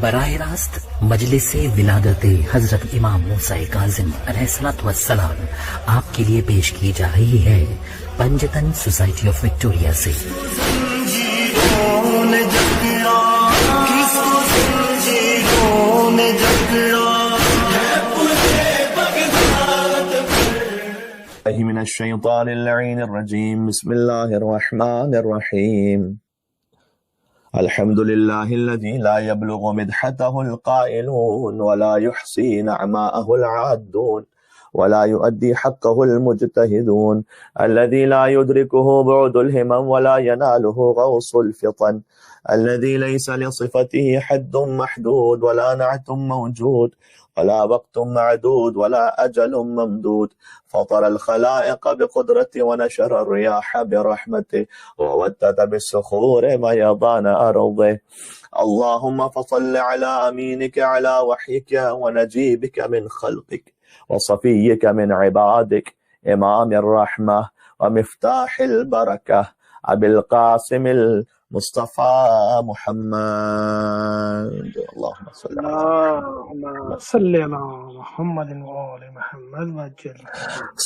براہ راست مجلس ولادت حضرت امام موسیٰ کاظم علیہ الصلوۃ والسلام آپ کے لیے پیش کی جا رہی ہے پنجتن سوسائٹی آف وکٹوریا سے۔ من الشيطان اللعين الرجيم بسم الله الرحمن الرحيم الحمد لله الذي لا يبلغ مدحته القائلون ولا يحصي نعماءه العادون ولا يؤدي حقه المجتهدون الذي لا يدركه بعد الهمم ولا يناله غوص الفطن الذي ليس لصفته حد محدود ولا نعت موجود ولا وقت معدود ولا أجل ممدود فطر الخلائق بقدرته ونشر الرياح برحمته وودد بالصخور ميضان أرضه اللهم فصل على أمينك على وحيك ونجيبك من خلقك وصفيك من عبادك إمام الرحمة ومفتاح البركة أبي القاسم مصطفى محمد اللهم صل على محمد وآل محمد وجل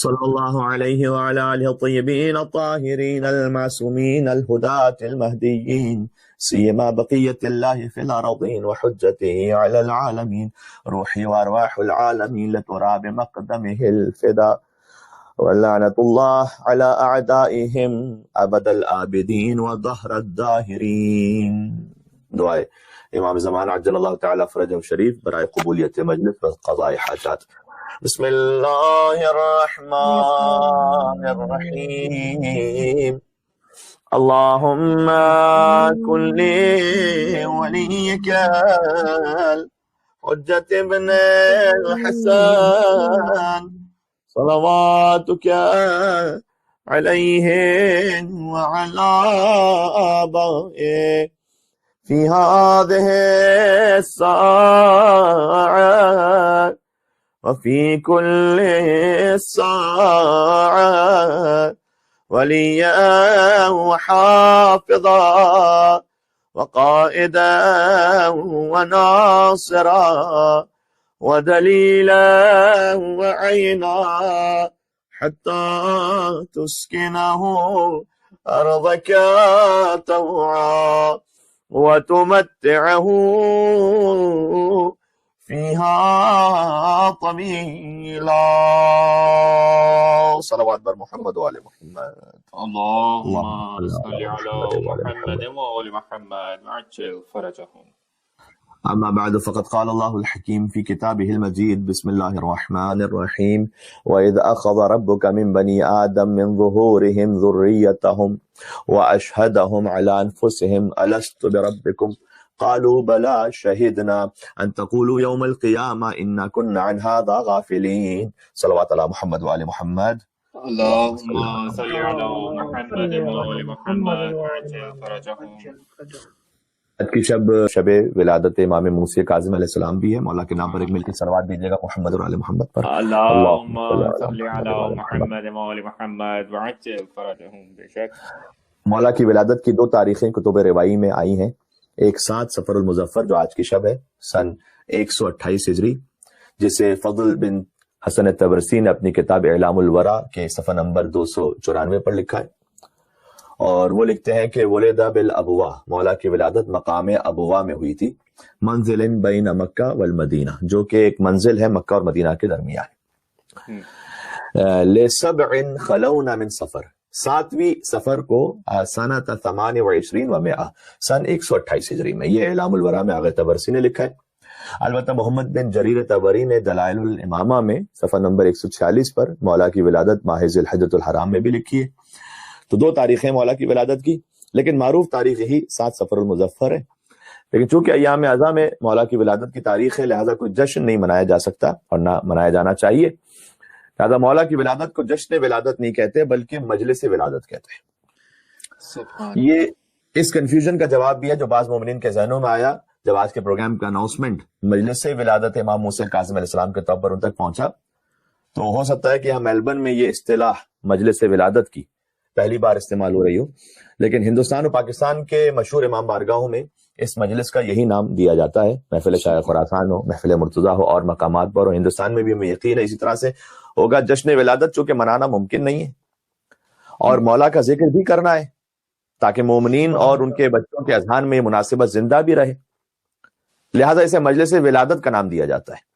صلى الله عليه وعلى آله الطيبين الطاهرين المعصومين الهداة المهديين سيما بقية الله في الأرضين وحجته على العالمين روحي وأرواح العالمين لترى بمقدمه الفداء ولعنة الله على أعدائهم أبد الآبدين وظهر الداهرين۔ دعائے امام زمان عجل اللہ تعالی فرجہ شریف برائے قبولیت مجلس و قضاء حاجات۔ بسم اللہ الرحمن الرحیم اللهم كن لي وليك الحجة ابن الحسن صلواتك عليه وعلى آبائه في هذه الساعة وفي كل ساعة وليا وحافظا وقائدا وناصرا ودليلا وعينا حتى تسكنه أرضك طوعا وتمتعه فيها طويلا صلوات بر محمد وآل محمد اللهم صل على محمد وآل محمد وعجل فرجهم۔ أما بعد فقد قال الله الحكيم في كتابه المجيد بسم الله الرحمن الرحيم وإذ أخذ ربك من بني آدم من ظهورهم ذريتهم وأشهدهم على أنفسهم ألست بربكم قالوا بلى شهدنا أن تقولوا يوم القيامة إنا كنا عن هذا غافلين صلوات على محمد وآل محمد اللهم صل على محمد وآل محمد وعجل فرجهم۔ آج کی شب ولادت امام موسیٰ کاظم علیہ السلام بھی ہے۔ مولا کے نام پر ایک مل کے صلوات دیجیے گا محمد اور آل محمد پر۔ اللهم صل على محمد وآل محمد وعجل فرجهم۔ بے شک مولا کی ولادت کی دو تاریخیں کتب روائی میں آئی ہیں، ایک 7 صفر المظفر جو آج کی شب ہے سن 128 ہجری، جسے فضل بن حسن طبرسی نے اپنی کتاب اعلام الورا کے صفحہ نمبر 294 پر لکھا ہے، اور وہ لکھتے ہیں کہ ولد بالابوا، مولا کی ولادت مقام ابوا میں ہوئی تھی، منزل بین مکہ والمدینہ، جو کہ ایک منزل ہے مکہ اور مدینہ کے درمیان۔ لسبع خلون من سفر، 7ویں سفر کو سنۃ 28 و 100 سن 128 ہجری میں، یہ اعلام الورا میں آغا طبرسی نے لکھا ہے۔ البتہ محمد بن جریر طبری نے دلائل الامامہ میں صفحہ نمبر 146 پر مولا کی ولادت ماہ ذی الحجۃ الحرام میں بھی لکھی ہے۔ تو دو تاریخیں مولا کی ولادت کی، لیکن معروف تاریخ یہی 7 صفر المظفر ہے۔ لیکن چونکہ ایام اعظم میں مولا کی ولادت کی تاریخ ہے، لہذا کوئی جشن نہیں منایا جا سکتا اور نہ منایا جانا چاہیے، لہذا مولا کی ولادت کو جشن ولادت نہیں کہتے بلکہ مجلس ولادت کہتے ہیں۔ یہ اس کنفیوژن کا جواب بھی ہے جو بعض مومنین کے ذہنوں میں آیا جب آج کے پروگرام کا اناؤنسمنٹ مجلس ولادت امام موسیٰ کاظم علیہ السلام کے طور پر ان تک پہنچا، تو ہو سکتا ہے کہ ہم میلبرن میں یہ اصطلاح مجلس ولادت کی پہلی بار استعمال ہو رہی ہو، لیکن ہندوستان اور پاکستان کے مشہور امام بارگاہوں میں اس مجلس کا یہی نام دیا جاتا ہے، محفل شاہ خراسان ہو، محفل مرتضیٰ ہو اور مقامات پر، اور ہندوستان میں بھی ہمیں یقین ہے اسی طرح سے ہوگا۔ جشن ولادت چونکہ منانا ممکن نہیں ہے اور مولا کا ذکر بھی کرنا ہے تاکہ مومنین اور ان کے بچوں کے اذہان میں مناسبت زندہ بھی رہے، لہٰذا اسے مجلس ولادت کا نام دیا جاتا ہے۔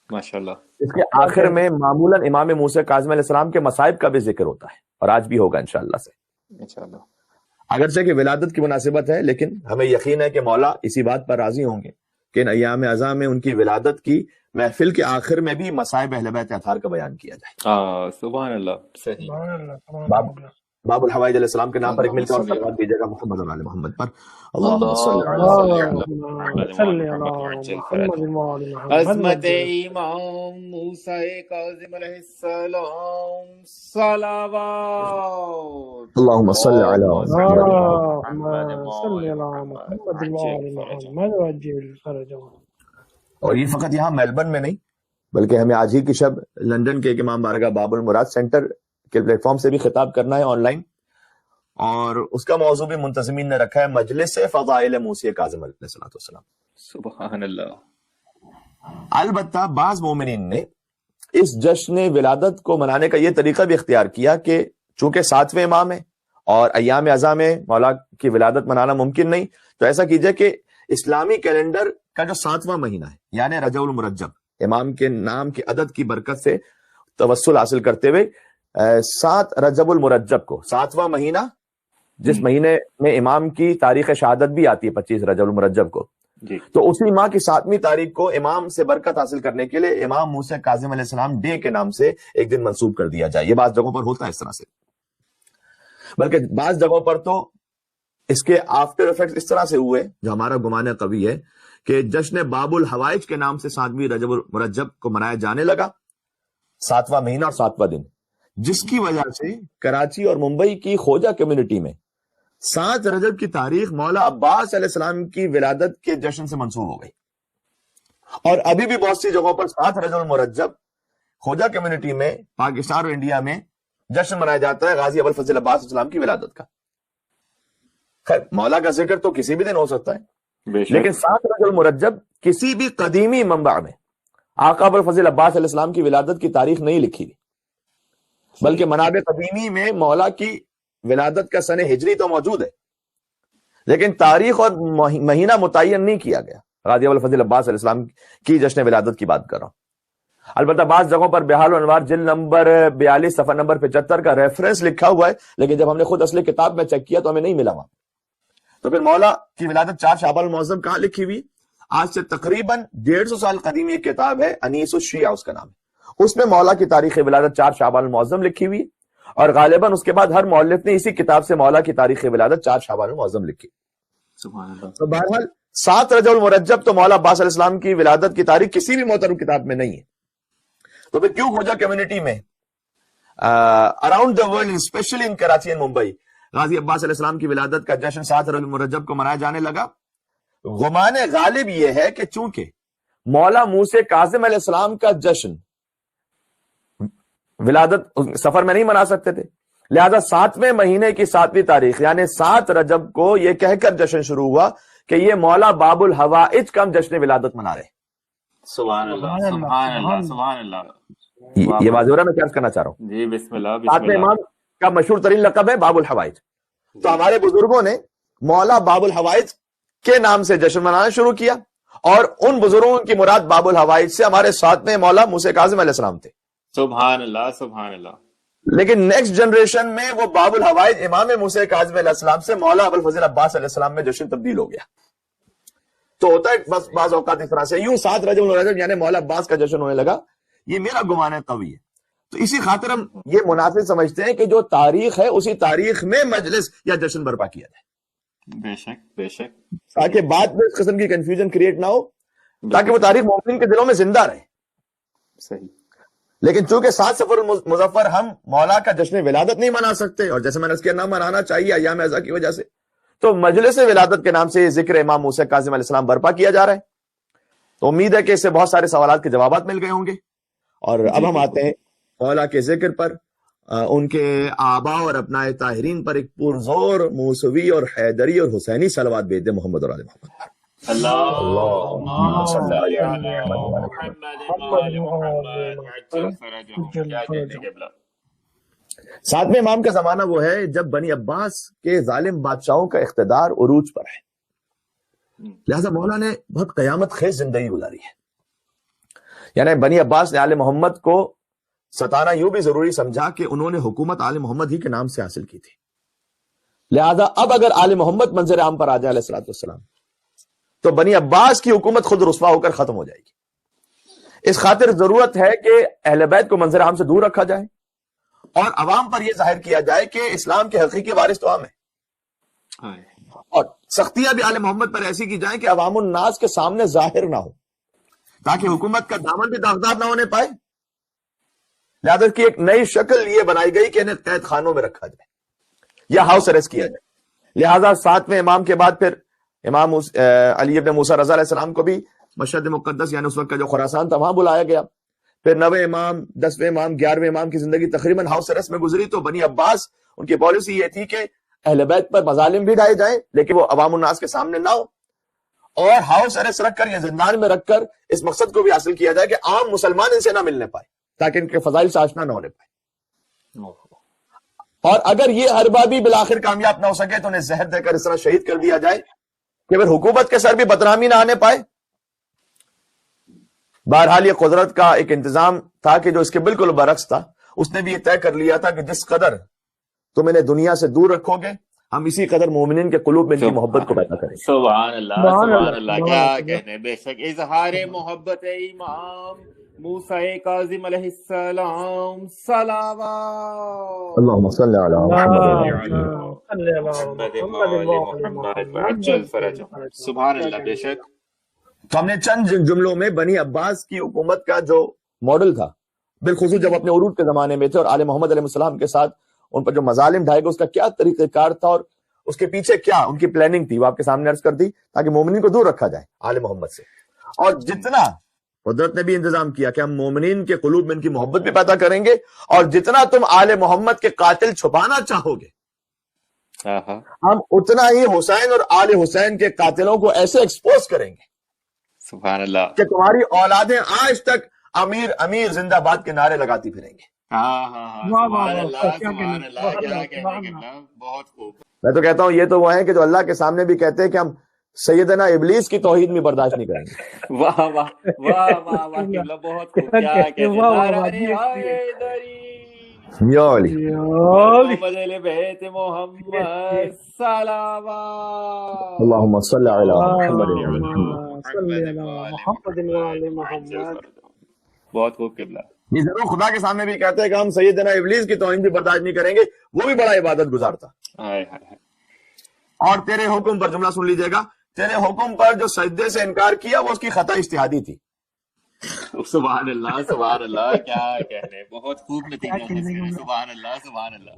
ماشاءاللہ۔ اس کے آخر میں معمولاً امام موسیٰ کاظم علیہ السلام کے مصائب کا بھی ذکر ہوتا ہے، اور آج بھی ہوگا انشاءاللہ سے، انشاءاللہ۔ اگرچہ کہ ولادت کی مناسبت ہے، لیکن ہمیں یقین ہے کہ مولا اسی بات پر راضی ہوں گے کہ ان ایام اعظام میں ان کی ولادت کی محفل کے آخر میں بھی مصائب اہل بیت اطہار کا بیان کیا جائے۔ سبحان اللہ، صحیح۔ سبحان اللہ، سبحان اللہ۔ باب الحوائج علیہ السلام کے نام پر ایک مل کر اور صلوات دیجیے گا محمد و آل محمد پر۔ اللہم صلی علی اللہم صلی علی محمد وآل محمد عظمت امام موسیٰ کاظم علیہ السلام، صلوات۔ اللہم صلی علی اللہم صلی علی محمد وآل محمد وعجل فرجهم۔ اور یہ فقط یہاں میلبرن میں نہیں بلکہ ہمیں آج ہی کی شب لندن کے ایک امام بارگاہ باب المراد سینٹر کے پلیٹ فارم سے بھی خطاب کرنا ہے آن لائن، اور اس کا موضوع بھی منتظمین نے رکھا ہے مجلس فضائل موسیٰ کاظم علیہ السلام۔ سبحان اللہ۔ البتہ بعض مومنین نے اس جشن ولادت کو منانے کا یہ طریقہ بھی اختیار کیا کہ چونکہ 7ویں امام ہے اور ایام اعظام میں مولا کی ولادت منانا ممکن نہیں، تو ایسا کیجئے کہ اسلامی کیلنڈر کا جو 7واں مہینہ ہے یعنی رجب المرجب، امام کے نام کی عدد کی برکت سے توسل حاصل کرتے ہوئے 7 رجب المرجب کو، 7واں مہینہ جس مہینے میں امام کی تاریخ شہادت بھی آتی ہے 25 رجب المرجب کو، تو اسی ماہ کی 7ویں تاریخ کو امام سے برکت حاصل کرنے کے لیے امام موسیٰ کاظم علیہ السلام ڈے کے نام سے ایک دن منسوب کر دیا جائے۔ یہ بعض جگہوں پر ہوتا ہے اس طرح سے، بلکہ بعض جگہوں پر تو اس کے آفٹر افیکٹ اس طرح سے ہوئے، جو ہمارا گمان قوی ہے کہ جشن باب الحوائج کے نام سے 7ویں رجب المرجب کو منایا جانے لگا، 7واں مہینہ اور 7واں دن، جس کی وجہ سے کراچی اور ممبئی کی خوجہ کمیونٹی میں 7 رجب کی تاریخ مولا عباس علیہ السلام کی ولادت کے جشن سے منسوب ہو گئی، اور ابھی بھی بہت سی جگہوں پر 7 رجب المرجب خوجہ کمیونٹی میں پاکستان اور انڈیا میں جشن منایا جاتا ہے غازی ابوالفضل عباس علیہ السلام کی ولادت کا۔ خیر، مولا کا ذکر تو کسی بھی دن ہو سکتا ہے، لیکن 7 رجب المرجب کسی بھی قدیمی منبع میں آقا ابوالفضل عباس علیہ السلام کی ولادت کی تاریخ نہیں لکھی ہوئی، بلکہ منابع قدیمی میں مولا کی ولادت کا سن ہجری تو موجود ہے، لیکن تاریخ اور مہینہ متعین نہیں کیا گیا۔ غازی ابوالفضل عباس علیہ السلام کی جشن ولادت کی بات کر رہا ہوں۔ البتہ بعض جگہوں پر بحال الانوار جلد نمبر 42 صفحہ نمبر 75 کا ریفرنس لکھا ہوا ہے، لیکن جب ہم نے خود اصل کتاب میں چیک کیا تو ہمیں نہیں ملا وہاں۔ تو پھر مولا کی ولادت 4 شعبان المعظم کہاں لکھی ہوئی؟ آج سے تقریباً 150 سال قدیمی ایک کتاب ہے انیس الشیعہ اس کا نام ہے، اس میں مولا کی تاریخ ولادت 4 شعبان المعظم لکھی ہوئی، اور غالباً اس کے بعد ہر مؤلف نے اسی کتاب سے مولا کی تاریخ ولادت 4 شعبان المعظم لکھی۔ تو بہرحال 7 رجب المرجب تو مولا عباس علیہ السلام کی ولادت کی تاریخ کسی بھی محترم کتاب میں نہیں ہے، تو پھر کیوں خوجہ کمیونٹی میں around the world especially in Karachi and Mumbai Ghazi Abbas علیہ السلام کی ولادت کا جشن 7 رجب المرجب کو منایا جانے لگا؟ گمان غالب یہ ہے کہ چونکہ مولا موسیٰ کاظم علیہ السلام کا جشن ولادت سفر میں نہیں منا سکتے تھے، لہذا 7ویں مہینے کی 7ویں تاریخ یعنی 7 رجب کو یہ کہہ کر جشن شروع ہوا کہ یہ مولا باب الحوائج کا ہم جشن ولادت منا رہے ہیں۔ سبحان اللہ، سبحان اللہ، سبحان اللہ۔ یہ واضح ہو رہا ہے میں کیا عرض کرنا چاہ رہا ہوں؟ جی بسم اللہ، بسم 7ویں اللہ۔ امام کا مشہور ترین لقب ہے باب الحوائج، تو ہمارے بزرگوں نے مولا باب الحوائج کے نام سے جشن منانا شروع کیا، اور ان بزرگوں کی مراد باب الحوائج سے ہمارے 7ویں مولا موسیٰ کاظم علیہ السلام تھے۔ سبحان اللہ، سبحان اللہ۔ لیکن نیکسٹ جنریشن میں وہ باب الحوائج امام موسیٰ کاظم علیہ السلام سے مولا ابوالفضل عباس علیہ السلام میں جشن تبدیل ہو گیا۔ تو ہوتا ہے بس بعض اوقات اس طرح سے، یوں 7 رجب المرجب یعنی مولا عباس کا جشن ہونے لگا، یہ میرا گمان قوی ہے۔ تو اسی خاطر ہم یہ مناسب سمجھتے ہیں کہ جو تاریخ ہے اسی تاریخ میں مجلس یا جشن برپا کیا جائے، بے شک، بے شک، تاکہ بعد میں اس قسم کی کنفیوژن کریٹ نہ ہو، تاکہ وہ تاریخ مومنین کے دلوں میں زندہ رہے۔ صحیح۔ لیکن چونکہ 7 صفر المظفر ہم مولا کا جشن ولادت نہیں منا سکتے، اور جیسے میں نے اس کے نام منانا چاہیے ایام اعزا کی وجہ سے، تو مجلس ولادت کے نام سے ذکر امام موسیٰ کاظم علیہ السلام برپا کیا جا رہا ہے۔ تو امید ہے کہ اس سے بہت سارے سوالات کے جوابات مل گئے ہوں گے، اور اب ہم آتے ہیں مولا کے ذکر پر ان کے آبا اور ابنائے طاہرین پر ایک پرزور موسوی اور حیدری اور حسینی صلوات بھیج دیں محمد اور آل محمد پر۔ اللهم صل على محمد وآل محمد وعجل فرجهم۔ کیا کہتے ہیں قبلہ؟ ساتویں امام کا زمانہ وہ ہے جب بنی عباس کے ظالم بادشاہوں کا اقتدار عروج پر ہے، لہذا مولا نے بہت قیامت خیز زندگی گزاری ہے۔ یعنی بنی عباس نے آل محمد کو ستانا یوں بھی ضروری سمجھا کہ انہوں نے حکومت آل محمد ہی کے نام سے حاصل کی تھی، لہذا اب اگر آل محمد منظر عام پر آ جائے علیہ الصلوۃ والسلام تو بنی عباس کی حکومت خود رسوا ہو کر ختم ہو جائے گی۔ اس خاطر ضرورت ہے کہ اہل بیت کو منظر عام سے دور رکھا جائے اور عوام پر یہ ظاہر کیا جائے کہ اسلام کے حقیقی وارث تو ہم ہیں، اور سختیاں بھی آل محمد پر ایسی کی جائیں کہ عوام الناس کے سامنے ظاہر نہ ہو، تاکہ حکومت کا دامن بھی داغدار نہ ہونے پائے۔ لہذا کی ایک نئی شکل یہ بنائی گئی کہ انہیں قید خانوں میں رکھا جائے یا ہاؤس اریسٹ کیا جائے۔ لہذا ساتویں امام کے بعد پھر امام علی ابن موسیٰ رضا علیہ السلام کو بھی مشہد مقدس یعنی اس وقت کا جو خراسان تھا وہاں بلایا گیا۔ پھر 9ویں امام، 10ویں امام، 11ویں امام کی زندگی تقریباً ہاؤس اریسٹ میں گزری۔ تو بنی عباس ان کی پالیسی یہ تھی کہ اہل بیت پر مظالم بھی ڈھائے جائیں لیکن وہ عوام الناس کے سامنے نہ ہو، اور ہاؤس اریسٹ رکھ کر یا زندان میں رکھ کر اس مقصد کو بھی حاصل کیا جائے کہ عام مسلمان ان سے نہ ملنے پائے تاکہ ان کے فضائل سے آشنا نہ ہونے پائے۔ اور اگر یہ حربہ بھی بالآخر کامیاب نہ ہو سکے تو انہیں زہر دے کر اس طرح شہید کر دیا جائے کہ پھر حکومت کے سر بھی بدنامی نہ آنے پائے۔ بہرحال یہ قدرت کا ایک انتظام تھا کہ جو اس کے بالکل برعکس تھا، اس نے بھی یہ طے کر لیا تھا کہ جس قدر تم انہیں دنیا سے دور رکھو گے ہم اسی قدر مومنین کے قلوب میں ان کی محبت کو پیدا کریں گے۔ سبحان اللہ، سبحان اللہ، کیا کہنے، بے شک اظہار محبت امام موسیٰ کاظم علیہ السلام، صلوات اللہم صلی علی محمد وعجل فرجهم۔ سبحان اللہ، بے شک۔ تو ہم نے چند جملوں میں بنی عباس کی حکومت کا جو ماڈل تھا، بالخصوص جب اپنے عروج کے زمانے میں تھے اور آل محمد علیہ السلام کے ساتھ ان پر جو مظالم ڈھائے گئے، اس کا کیا طریقہ کار تھا اور اس کے پیچھے کیا ان کی پلاننگ تھی، وہ آپ کے سامنے عرض کر دی تاکہ مومنین کو دور رکھا جائے آل محمد سے۔ اور جتنا قدرت نے بھی انتظام کیا کہ ہم مومنین کے قلوب میں ان کی محبت بھی پیدا کریں گے، اور جتنا تم آل محمد کے قاتل چھپانا چاہو گے ہم اتنا ہی حسین اور آل حسین کے قاتلوں کو ایسے ایکسپوز کریں گے سبحان اللہ کہ تمہاری اولادیں آج تک امیر امیر زندہ باد کے نعرے لگاتی پھریں گے۔ سبحان اللہ، سبحان اللہ، کیا کہنے، بہت خوب۔ میں تو کہتا ہوں یہ تو وہ ہیں کہ جو اللہ کے سامنے بھی کہتے ہیں کہ ہم سیدنا ابلیس کی توحید میں برداشت نہیں کریں گے۔ واہ واہ واہ واہ واہ، قبلہ بہت خوب، کیا کہتے ہیں، نعرہ حیدری یا علی محمد اہل بیت محمد، صلوات اللہم صلی علی محمد۔ بہت خوب قبلہ۔ یہ ضرور خدا کے سامنے بھی کہتے ہیں کہ ہم سیدنا ابلیس کی توہین بھی برداشت نہیں کریں گے، وہ بھی بڑا عبادت گزار تھا۔ اور تیرے حکم پر، جملہ سن لیجئے گا، تیرے حکم پر جو سجدے سے انکار کیا وہ اس کی خطا اجتہادی تھی۔ سبحان اللہ، سبحان اللہ، کیا کہنے، بہت خوب نتیجہ ہے، سبحان اللہ، سبحان اللہ۔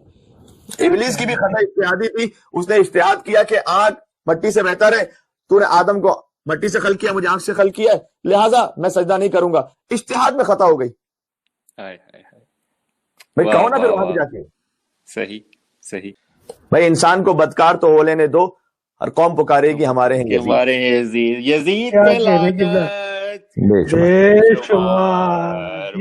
ابلیس کی بھی خطا اجتہادی تھی، اس نے اجتہاد کیا کہ آنکھ مٹی سے بہتر ہے، تو نے آدم کو مٹی سے خلق کیا، مجھے آنکھ سے خلق کیا ہے، لہٰذا میں سجدہ نہیں کروں گا۔ اجتہاد میں خطا ہو گئی۔ بھائی کہو نا پھر وہاں پہ جا کے، صحیح صحیح۔ بھائی انسان کو بدکار تو ہو لینے دو، ہر قوم پکارے گی ہمارے ہیں یزید۔ ہمارے ہیں یزید، یزید پہ لعنت بے شمار۔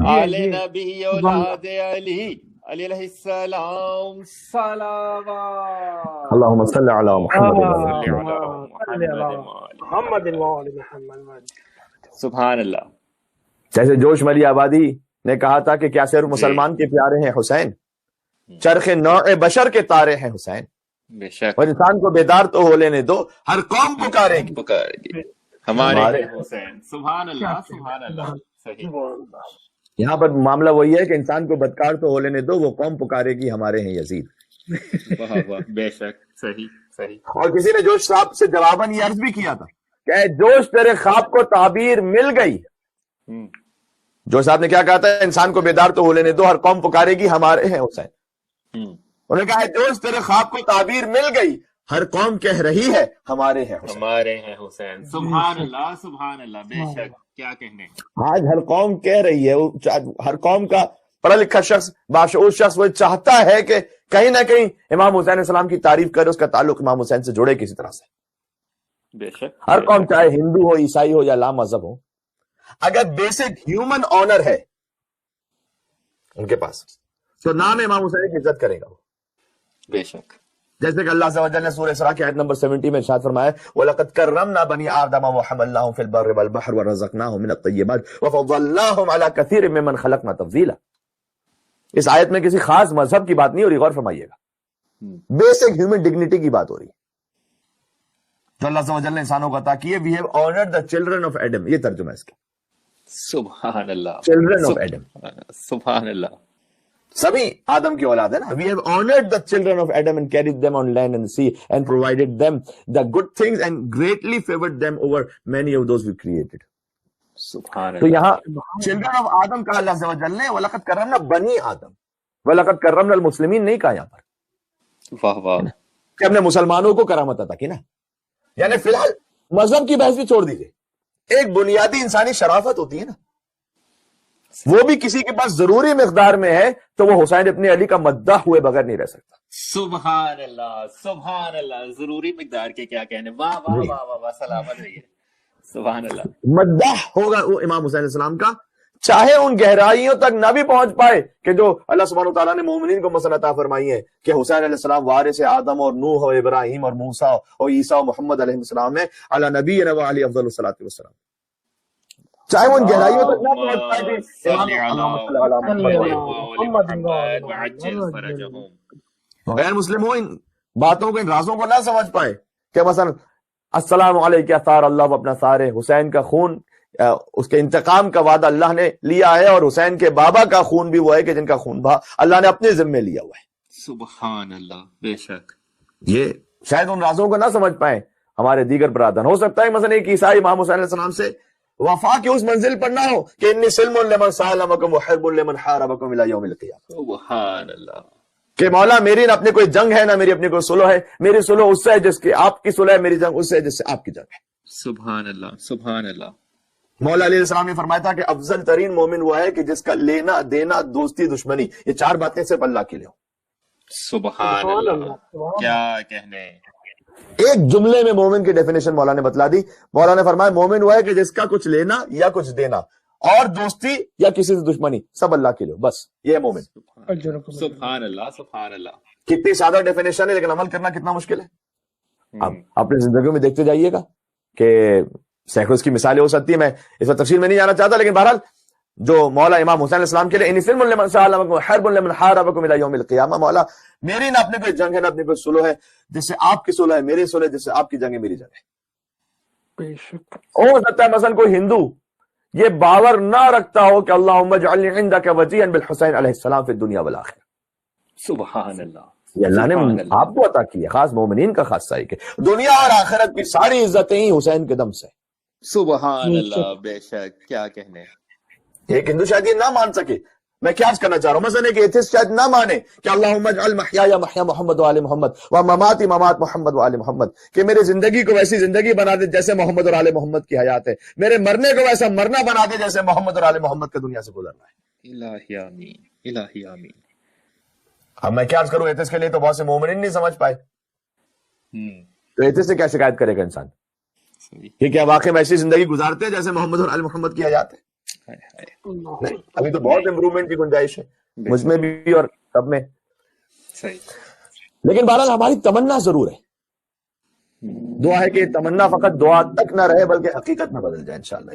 آل نبی اولاد علی، علی علیہ السلام، صلوات اللہم صلی علی محمد۔ سبحان اللہ۔ جیسے جوش ملی آبادی نے کہا تھا کہ کیا صرف مسلمان کے پیارے ہیں حسین، چرخ نوع بشر کے تارے ہیں حسین، بے شک، اور انسان کو بیدار تو ہو لینے دو، ہر قوم پکارے گی پکارے گی ہمارے حسین۔ سبحان اللہ، سبحان اللہ، صحیح۔ یہاں پر معاملہ وہی ہے کہ انسان کو بدکار تو ہو لینے دو، وہ قوم پکارے گی ہمارے ہیں یزید۔ واہ واہ، بے شک، صحیح صحیح۔ اور کسی نے جوش صاحب سے جواباً یہ عرض بھی کیا تھا کہ اے جوش تیرے خواب کو تعبیر مل گئی۔ جوش صاحب نے کیا کہا تھا؟ انسان کو بیدار تو ہو لینے دو، ہر قوم پکارے گی ہمارے ہیں حسین۔ انہوں نے کہا ہے جوش تیرے خواب کو تعبیر مل گئی، ہر قوم کہہ رہی ہے ہمارے ہیں حسین۔ ہمارے ہیں حسین۔ سبحان اللہ، سبحان اللہ، بے شک، کیا کہنے۔ آج ہر قوم کہہ رہی ہے، ہر قوم کا پڑھا لکھا شخص، باشعور شخص، وہ چاہتا ہے کہ کہیں نہ کہیں امام حسین علیہ السلام کی تعریف کرے، اس کا تعلق امام حسین سے جڑے کسی طرح سے. بے شک ہر قوم چاہے ہندو ہو، عیسائی ہو یا لا مذہب ہو، اگر بیسک ہیومن آنر ہے ان کے پاس تو نام امام حسین کی عزت کرے گا وہ. بے شک. جیسے کہ اللہ عز و جل نے سورہ اسراء کی آیت نمبر 70 میں ارشاد فرمایا وَلَقَدْ كَرَّمْنَا بَنِي آدَمَ وَحَمَلْنَاهُمْ فِي الْبَرِّ وَالْبَحْرِ وَرَزَقْنَاهُمْ مِنَ الطَّيِّبَاتِ وَفَضَّلْنَاهُمْ عَلَى كَثِيرٍ مِّمَّنْ خَلَقْنَا تَفْضِيلًا. اس آیت میں کسی خاص مذہب کی بات نہیں ہو رہی، غور فرمائیے گا، بیسک ہیومن ڈگنیٹی کی بات ہو رہی ہے جو اللہ عز و جل نے انسانوں کو عطا کی ہے. We have honoured the children of Adam, یہ ترجمہ ہے اس کا. سبحان اللہ. چلڈرن آف ایڈم، سبحان اللہ. سبھی آدم کی اولاد ہے نا. We have honoured the children of Adam and carried them on land and sea and provided them the good things and greatly favored them over many of those we created. سبحان تو اللہ. یہاں children of آدم کہا اللہ عز و جل نے، وَلَقَدْ كَرَّمْنَا بَنِي آدم، وَلَقَدْ كَرَّمْنَا الْمُسْلِمِينَ نہیں کہا یہاں پر واہ واہ. کہ ہم نے مسلمانوں کو کرامت عطا کی نا. یعنی فی الحال مذہب کی بحث بھی چھوڑ دیجیے، ایک بنیادی انسانی شرافت ہوتی ہے نا، وہ بھی کسی کے پاس ضروری مقدار میں ہے تو وہ حسین ابن علی کا مداح ہوئے بغیر نہیں رہ سکتا. سبحان اللہ. سبحان اللہ. ضروری مقدار کے کیا کہنے. واہ واہ واہ واہ واہ. سلامت رہیے. سبحان اللہ. مداح ہوگا وہ امام حسین علیہ السلام کا، چاہے ان گہرائیوں تک نہ بھی پہنچ پائے کہ جو اللہ سبحانہ و تعالیٰ نے مومنین کو مثلا عطا فرمائی ہے کہ حسین علیہ السلام وارث آدم اور نوح اور ابراہیم اور موسیٰ اور عیسیٰ اور محمد علیہ السلام ہے علی نبینا و علی افضل الصلاۃ والسلام. چاہے وہ ان گہرائیوں تک نہ پہنچ پائے تو غیر مسلم ہو ان باتوں کو، ان رازوں کو نہ سمجھ پائے کہ مثلا السلام علیکم اثار اللہ اپنا سارے حسین کا خون، اس کے انتقام کا وعدہ اللہ نے لیا ہے، اور حسین کے بابا کا خون بھی وہ ہے کہ جن کا خون بہا اللہ نے اپنے ذمے لیا ہوا ہے. سبحان اللہ. بے شک. یہ شاید ان رازوں کو نہ سمجھ پائیں ہمارے دیگر برادر. ہو سکتا ہے مثلا ایک عیسائی امام حسین علیہ السلام سے وفا کی اس منزل پر نہ ہو کہ انی سلم لمن سالمکم وحرب لمن حاربکم الی یوم القیامہ. سبحان اللہ. کہ مولا میری نہ اپنے کوئی جنگ ہے نہ میری اپنی کوئی صلح ہے، میری صلح اس سے ہے جس کی آپ کی صلح ہے، میری جنگ اس سے ہے جس سے آپ کی جنگ ہے. سبحان اللہ. سبحان اللہ. مولا علیہ السلام نے فرمایا تھا کہ افضل ترین مومن وہ ہے کہ جس کا لینا دینا دوستی دشمنی یہ چار باتیں صرف اللہ کے لیے ہو. سبحان اللہ. کیا کہنے. ایک جملے میں مومن کی ڈیفینیشن مولا نے بتلا دی. مولا نے فرمایا مومن وہ ہے کہ جس کا کچھ لینا یا کچھ دینا اور دوستی یا کسی سے دشمنی سب اللہ کے لیے، بس یہ ہے مومن. سبحان اللہ. سبحان اللہ. کتنی سادہ ڈیفینیشن ہے لیکن عمل کرنا کتنا مشکل ہے. اب اپنی زندگیوں میں دیکھتے جائیے گا کہ سینکڑوں اس کی مثالیں ہو سکتی ہیں، میں اس پر تفصیل میں نہیں جانا چاہتا، لیکن بہرحال جو مولا امام حسین علیہ السلام کے لیے انی سلم لمن سالمکم وحرب لمن حاربکم الی یوم القیامہ، مولا میری نہ اپنے کوئی جنگ ہے نہ اپنے کوئی صلح ہے، جس سے آپ کی صلح ہے میری صلح ہے، جس سے آپ کی جنگ ہے میری جنگ ہے. ہو سکتا ہے مثلا کوئی ہندو یہ باور نہ رکھتا ہو کہ اللہم اجعلنی عندک وجیہا بالحسین علیہ السلام فی الدنیا والآخرہ. سبحان اللہ. یہ اللہ نے آپ کو عطا کی ہے، خاص مومنین کا خاصہ ہے کہ دنیا اور آخرت کی ساری عزتیں ہی حسین کے دم سے. سبحان اللہ. بے شک. کیا کہنے. ایک ہندو شاید یہ نہ مان سکے، میں کیا کرنا چاہ رہا ہوں، مثلا ایک ایتھسٹ شاید نہ مانے کہ اللہم اجعل محیایا محیا محمد و آل محمد و مماتی ممات محمد و آل محمد، کہ میرے زندگی کو ویسی زندگی بنا دے جیسے محمد اور آل محمد کی حیات ہے، میرے مرنے کو ویسا مرنا بنا دے جیسے محمد اور آل محمد کا دنیا سے گزرنا ہے. الہی آمین. الہی آمین. اب میں کیا کروں، ایتھسٹ کے لیے تو بہت سے مومنین نہیں سمجھ پائے، تو ایتھسٹ سے کیا شکایت کرے گا انسان کہ کیا واقعی ویسی زندگی گزارتے ہیں جیسے محمد اور آل محمد کی حیات ہے. نہیں، ابھی تو بہت امپروومنٹ کی گنجائش ہے مجھ میں بھی اور سب میں. لیکن بہرحال ہماری تمنا ضرور ہے، دعا ہے کہ تمنا فقط دعا تک نہ رہے بلکہ حقیقت میں بدل جائے انشاءاللہ.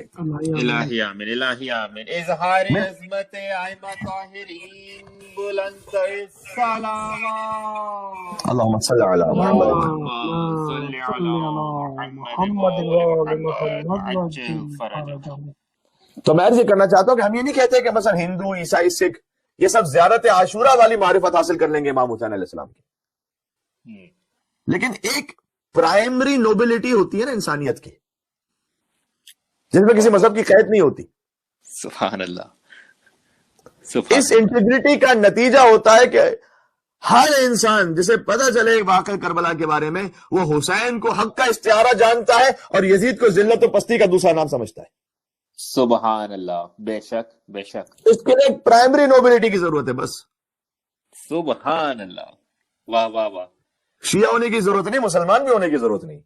الہی آمین. الہی آمین. اظہار عظمت ائمہ طاہرین بلند صلوات. اللہم صلی علی محمد. صلی علی محمد عجل فرجہم. تو میں عرض یہ کرنا چاہتا ہوں کہ ہم یہ نہیں کہتے کہ مثلا ہندو عیسائی سکھ یہ سب زیارت عاشورہ والی معرفت حاصل کر لیں گے امام حسین علیہ السلام کی، لیکن ایک پرائمری نوبلٹی ہوتی ہے نا انسانیت کی، جس میں کسی مذہب کی قید نہیں ہوتی. سبحان اللہ. اس انٹیگریٹی کا نتیجہ ہوتا ہے کہ ہر انسان جسے پتہ چلے واقعہ کربلا کے بارے میں وہ حسین کو حق کا استعارہ جانتا ہے اور یزید کو ذلت و پستی کا دوسرا نام سمجھتا ہے. سبحان اللہ، بے شک بے شک، اس کے لیے ایک پرائمری نوبلٹی کی ضرورت ہے بس. سبحان اللہ، واہ واہ واہ، شیعہ ہونے کی ضرورت نہیں، مسلمان بھی ہونے کی ضرورت نہیں.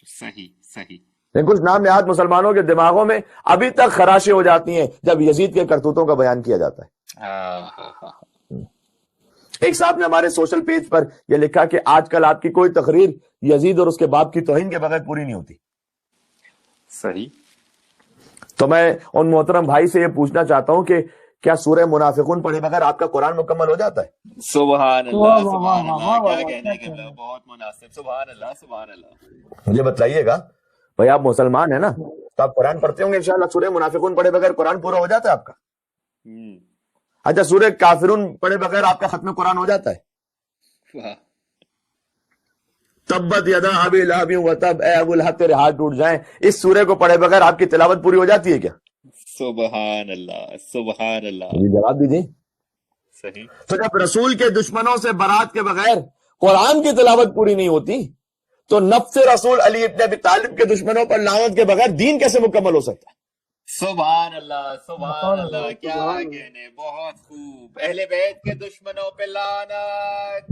صحیح صحیح. لیکن کچھ نام نہاد مسلمانوں کے دماغوں میں ابھی تک خراشیں ہو جاتی ہیں جب یزید کے کرتوتوں کا بیان کیا جاتا ہے. ایک صاحب نے ہمارے سوشل پیج پر یہ لکھا کہ آج کل آپ کی کوئی تقریر یزید اور اس کے باپ کی توہین کے بغیر پوری نہیں ہوتی. صحیح. تو میں ان محترم بھائی سے یہ پوچھنا چاہتا ہوں کہ کیا سورہ منافقون پڑھے بغیر آپ کا قرآن مکمل ہو جاتا ہے؟ سبحان اللہ سبحان اللہ، کیا کہنے کے بلا، بہت مناسب. سبحان اللہ سبحان اللہ. مجھے بتلائیے گا بھائی، آپ مسلمان ہیں نا تو آپ قرآن پڑھتے ہوں گے انشاءاللہ. سورہ منافقون پڑھے بغیر قرآن پورا ہو جاتا ہے آپ کا؟ اچھا، سورہ کافرون پڑھے بغیر آپ کا ختم قرآن ہو جاتا ہے؟ واہ. تبت یدا ابی لہب وتب، اے ابو لہب تیرے ہاتھ ٹوٹ جائیں، اس سورے کو پڑھے بغیر آپ کی تلاوت پوری ہو جاتی ہے کیا؟ سبحان اللہ سبحان اللہ. جی جواب دیجیے. صحیح. تو جب رسول کے دشمنوں سے برات کے بغیر قرآن کی تلاوت پوری نہیں ہوتی تو نفس رسول علی ابن ابی طالب کے دشمنوں پر لعنت کے بغیر دین کیسے مکمل ہو سکتا ہے؟ سبحان اللہ سبحان اللہ، کیا کہنے، بہت خوب. اہل بیت کے دشمنوں پہ لعنت،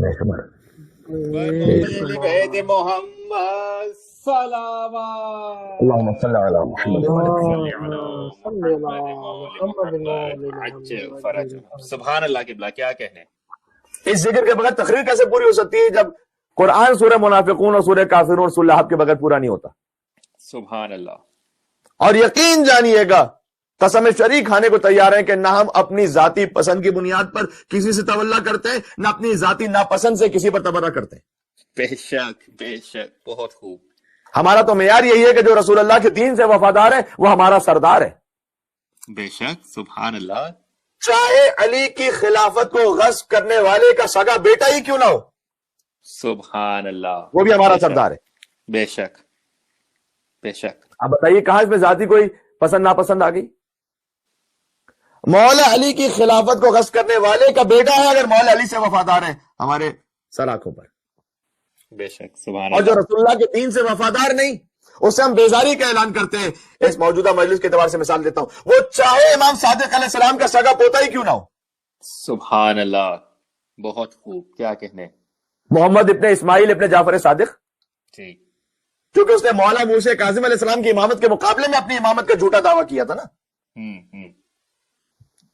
اہل بیت محمد صلوات. اللہم صلی علی محمد. سبحان اللہ کے بلا، کیا کہنے. اس ذکر کے بغیر تقریر کیسے پوری ہو سکتی ہے جب قرآن سورہ منافقون اور سورہ کافرون اور سورہ لہب کے بغیر پورا نہیں ہوتا؟ سبحان اللہ. اور یقین جانیے گا، قسم شریک کھانے کو تیار ہیں کہ نہ ہم اپنی ذاتی پسند کی بنیاد پر کسی سے تولا کرتے ہیں، نہ اپنی ذاتی ناپسند سے کسی پر تبرہ کرتے ہیں. بے شک بے شک، بہت خوب. ہمارا تو معیار یہی ہے کہ جو رسول اللہ کے دین سے وفادار ہے وہ ہمارا سردار ہے. بے شک. سبحان اللہ. چاہے علی کی خلافت کو غصب کرنے والے کا سگا بیٹا ہی کیوں نہ ہو، سبحان اللہ، وہ بھی ہمارا بے شک، سردار ہے. بے شک بے شک. اب بتائیے کہاں اس میں ذاتی کوئی پسند ناپسند آ گئی؟ مولا علی کی خلافت کو غصب کرنے والے کا بیٹا ہے اگر مولا علی سے وفادار ہے ہمارے سر آنکھوں پر، بے شک. سبحان اور جو اللہ. رسول اللہ کے دین سے وفادار نہیں اس سے ہم بیزاری کا اعلان کرتے ہیں. اس موجودہ مجلس کے اعتبار سے مثال دیتا ہوں، وہ چاہے امام صادق علیہ السلام کا سگا پوتا ہی کیوں نہ ہو. سبحان اللہ، بہت خوب، کیا کہنے. محمد ابن اسماعیل ابن جعفر صادق، ٹھیک. کیونکہ اس نے مولا موسیٰ کاظم علیہ السلام کی امامت کے مقابلے میں اپنی امامت کا جھوٹا دعویٰ کیا تھا نا.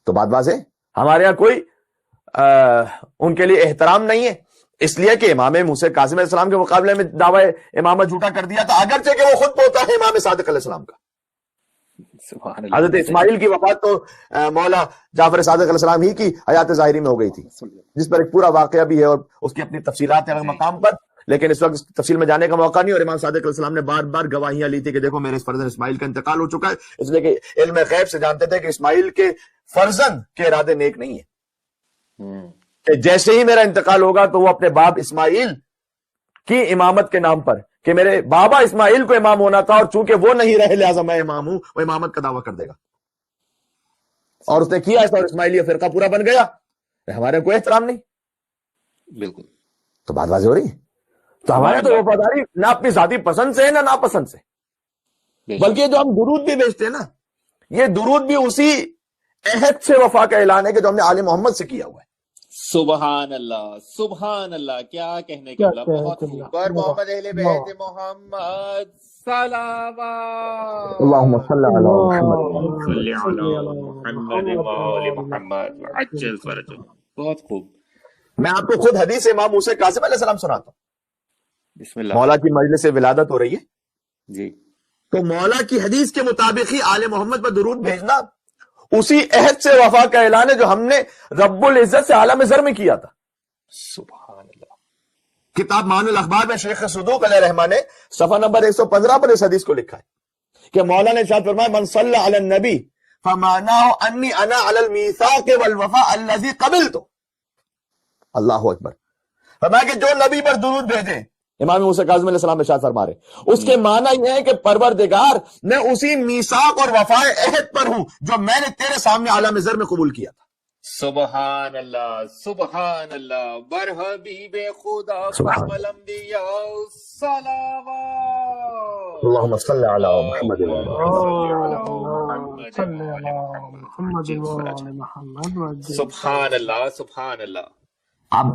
تو بات واضح ہے، ہمارے ہاں کوئی ان کے لیے احترام نہیں ہے، اس لیے کہ امام موسیٰ کاظم علیہ السلام کے مقابلے میں دعوی امامت جھوٹا کر دیا تھا، اگرچہ کہ وہ خود پوتا ہے امام صادق علیہ السلام کا. سبحان اللہ. حضرت اسماعیل کی وفات تو مولا جعفر صادق علیہ السلام ہی کی حیات ظاہری میں ہو گئی تھی، جس پر ایک پورا واقعہ بھی ہے اور اس کی اپنی تفصیلات ہیں الگ مقام پر، لیکن اس وقت تفصیل میں جانے کا موقع نہیں. اور امام صادق علیہ السلام نے بار بار گواہیاں لی تھی کہ دیکھو میرے اس فرزند اسماعیل کا انتقال ہو چکا ہے، اس لیے کہ علم غیب سے جانتے تھے کہ اسماعیل کے فرزند کے ارادے نیک نہیں ہیں، کہ جیسے ہی میرا انتقال ہوگا تو وہ اپنے باپ اسماعیل کی امامت کے نام پر، کہ میرے بابا اسماعیل کو امام ہونا تھا اور چونکہ وہ نہیں رہے لہٰذا میں امام ہوں، وہ امامت کا دعویٰ کر دے گا. اور اس نے کیا ایسا اور اسماعیلی فرقہ پورا بن گیا. ہمارے کوئی احترام نہیں. بالکل. تو بات واضح ہو رہی ہے. تو ہمارے تو وفاداری نہ اپنی ذاتی پسند سے ہے نہ ناپسند سے، بلکہ جو ہم درود بھی بیچتے ہیں نا، یہ درود بھی اسی عہد سے وفا کا اعلان ہے کہ جو ہم نے آل محمد سے کیا ہوا ہے. سبحان اللہ سبحان اللہ، کیا کہنے کے بلا، بہت خوب. پر محمد اہل بیت محمد صلوات. اللہم صلی علی محمد وعجل فرجہ. بہت خوب. میں آپ کو خود حدیث امام موسیٰ کاظم علیہ السلام سناتا ہوں. بسم اللہ. مولا کی مجلس سے ولادت ہو رہی ہے جی. تو مولا کی حدیث کے مطابق ہی آل محمد پر درود بھیجنا اسی عہد سے وفا کا اعلان ہے جو ہم نے رب العزت سے عالم زر میں کیا تھا. سبحان اللہ. کتاب معانی الاخبار میں شیخ صدوق علیہ رحمٰن نے صفحہ نمبر 115 پر اس حدیث کو لکھا ہے کہ مولا نے ارشاد فرمایا من صلی علی النبی فمعناه انی انا علی المیثاق والوفاء الذی قبلت. اللہ اکبر. فرمایا کہ جو نبی پر درود بھیجے، امام موسیٰ کاظم علیہ السلام ارشاد فرما رہے، اس کے معنی یہ ہے کہ پروردگار میں اسی میثاق اور وفاء عہد پر ہوں جو میں نے تیرے سامنے عالم زر میں قبول کیا تھا. سبحان اللہ سبحان اللہ. بر حبیب خدا فخم الانبیاء صلوات. اللهم صل على محمد وعلى اللهم صل على محمد وعلى محمد وعجل. سبحان اللہ سبحان اللہ. اب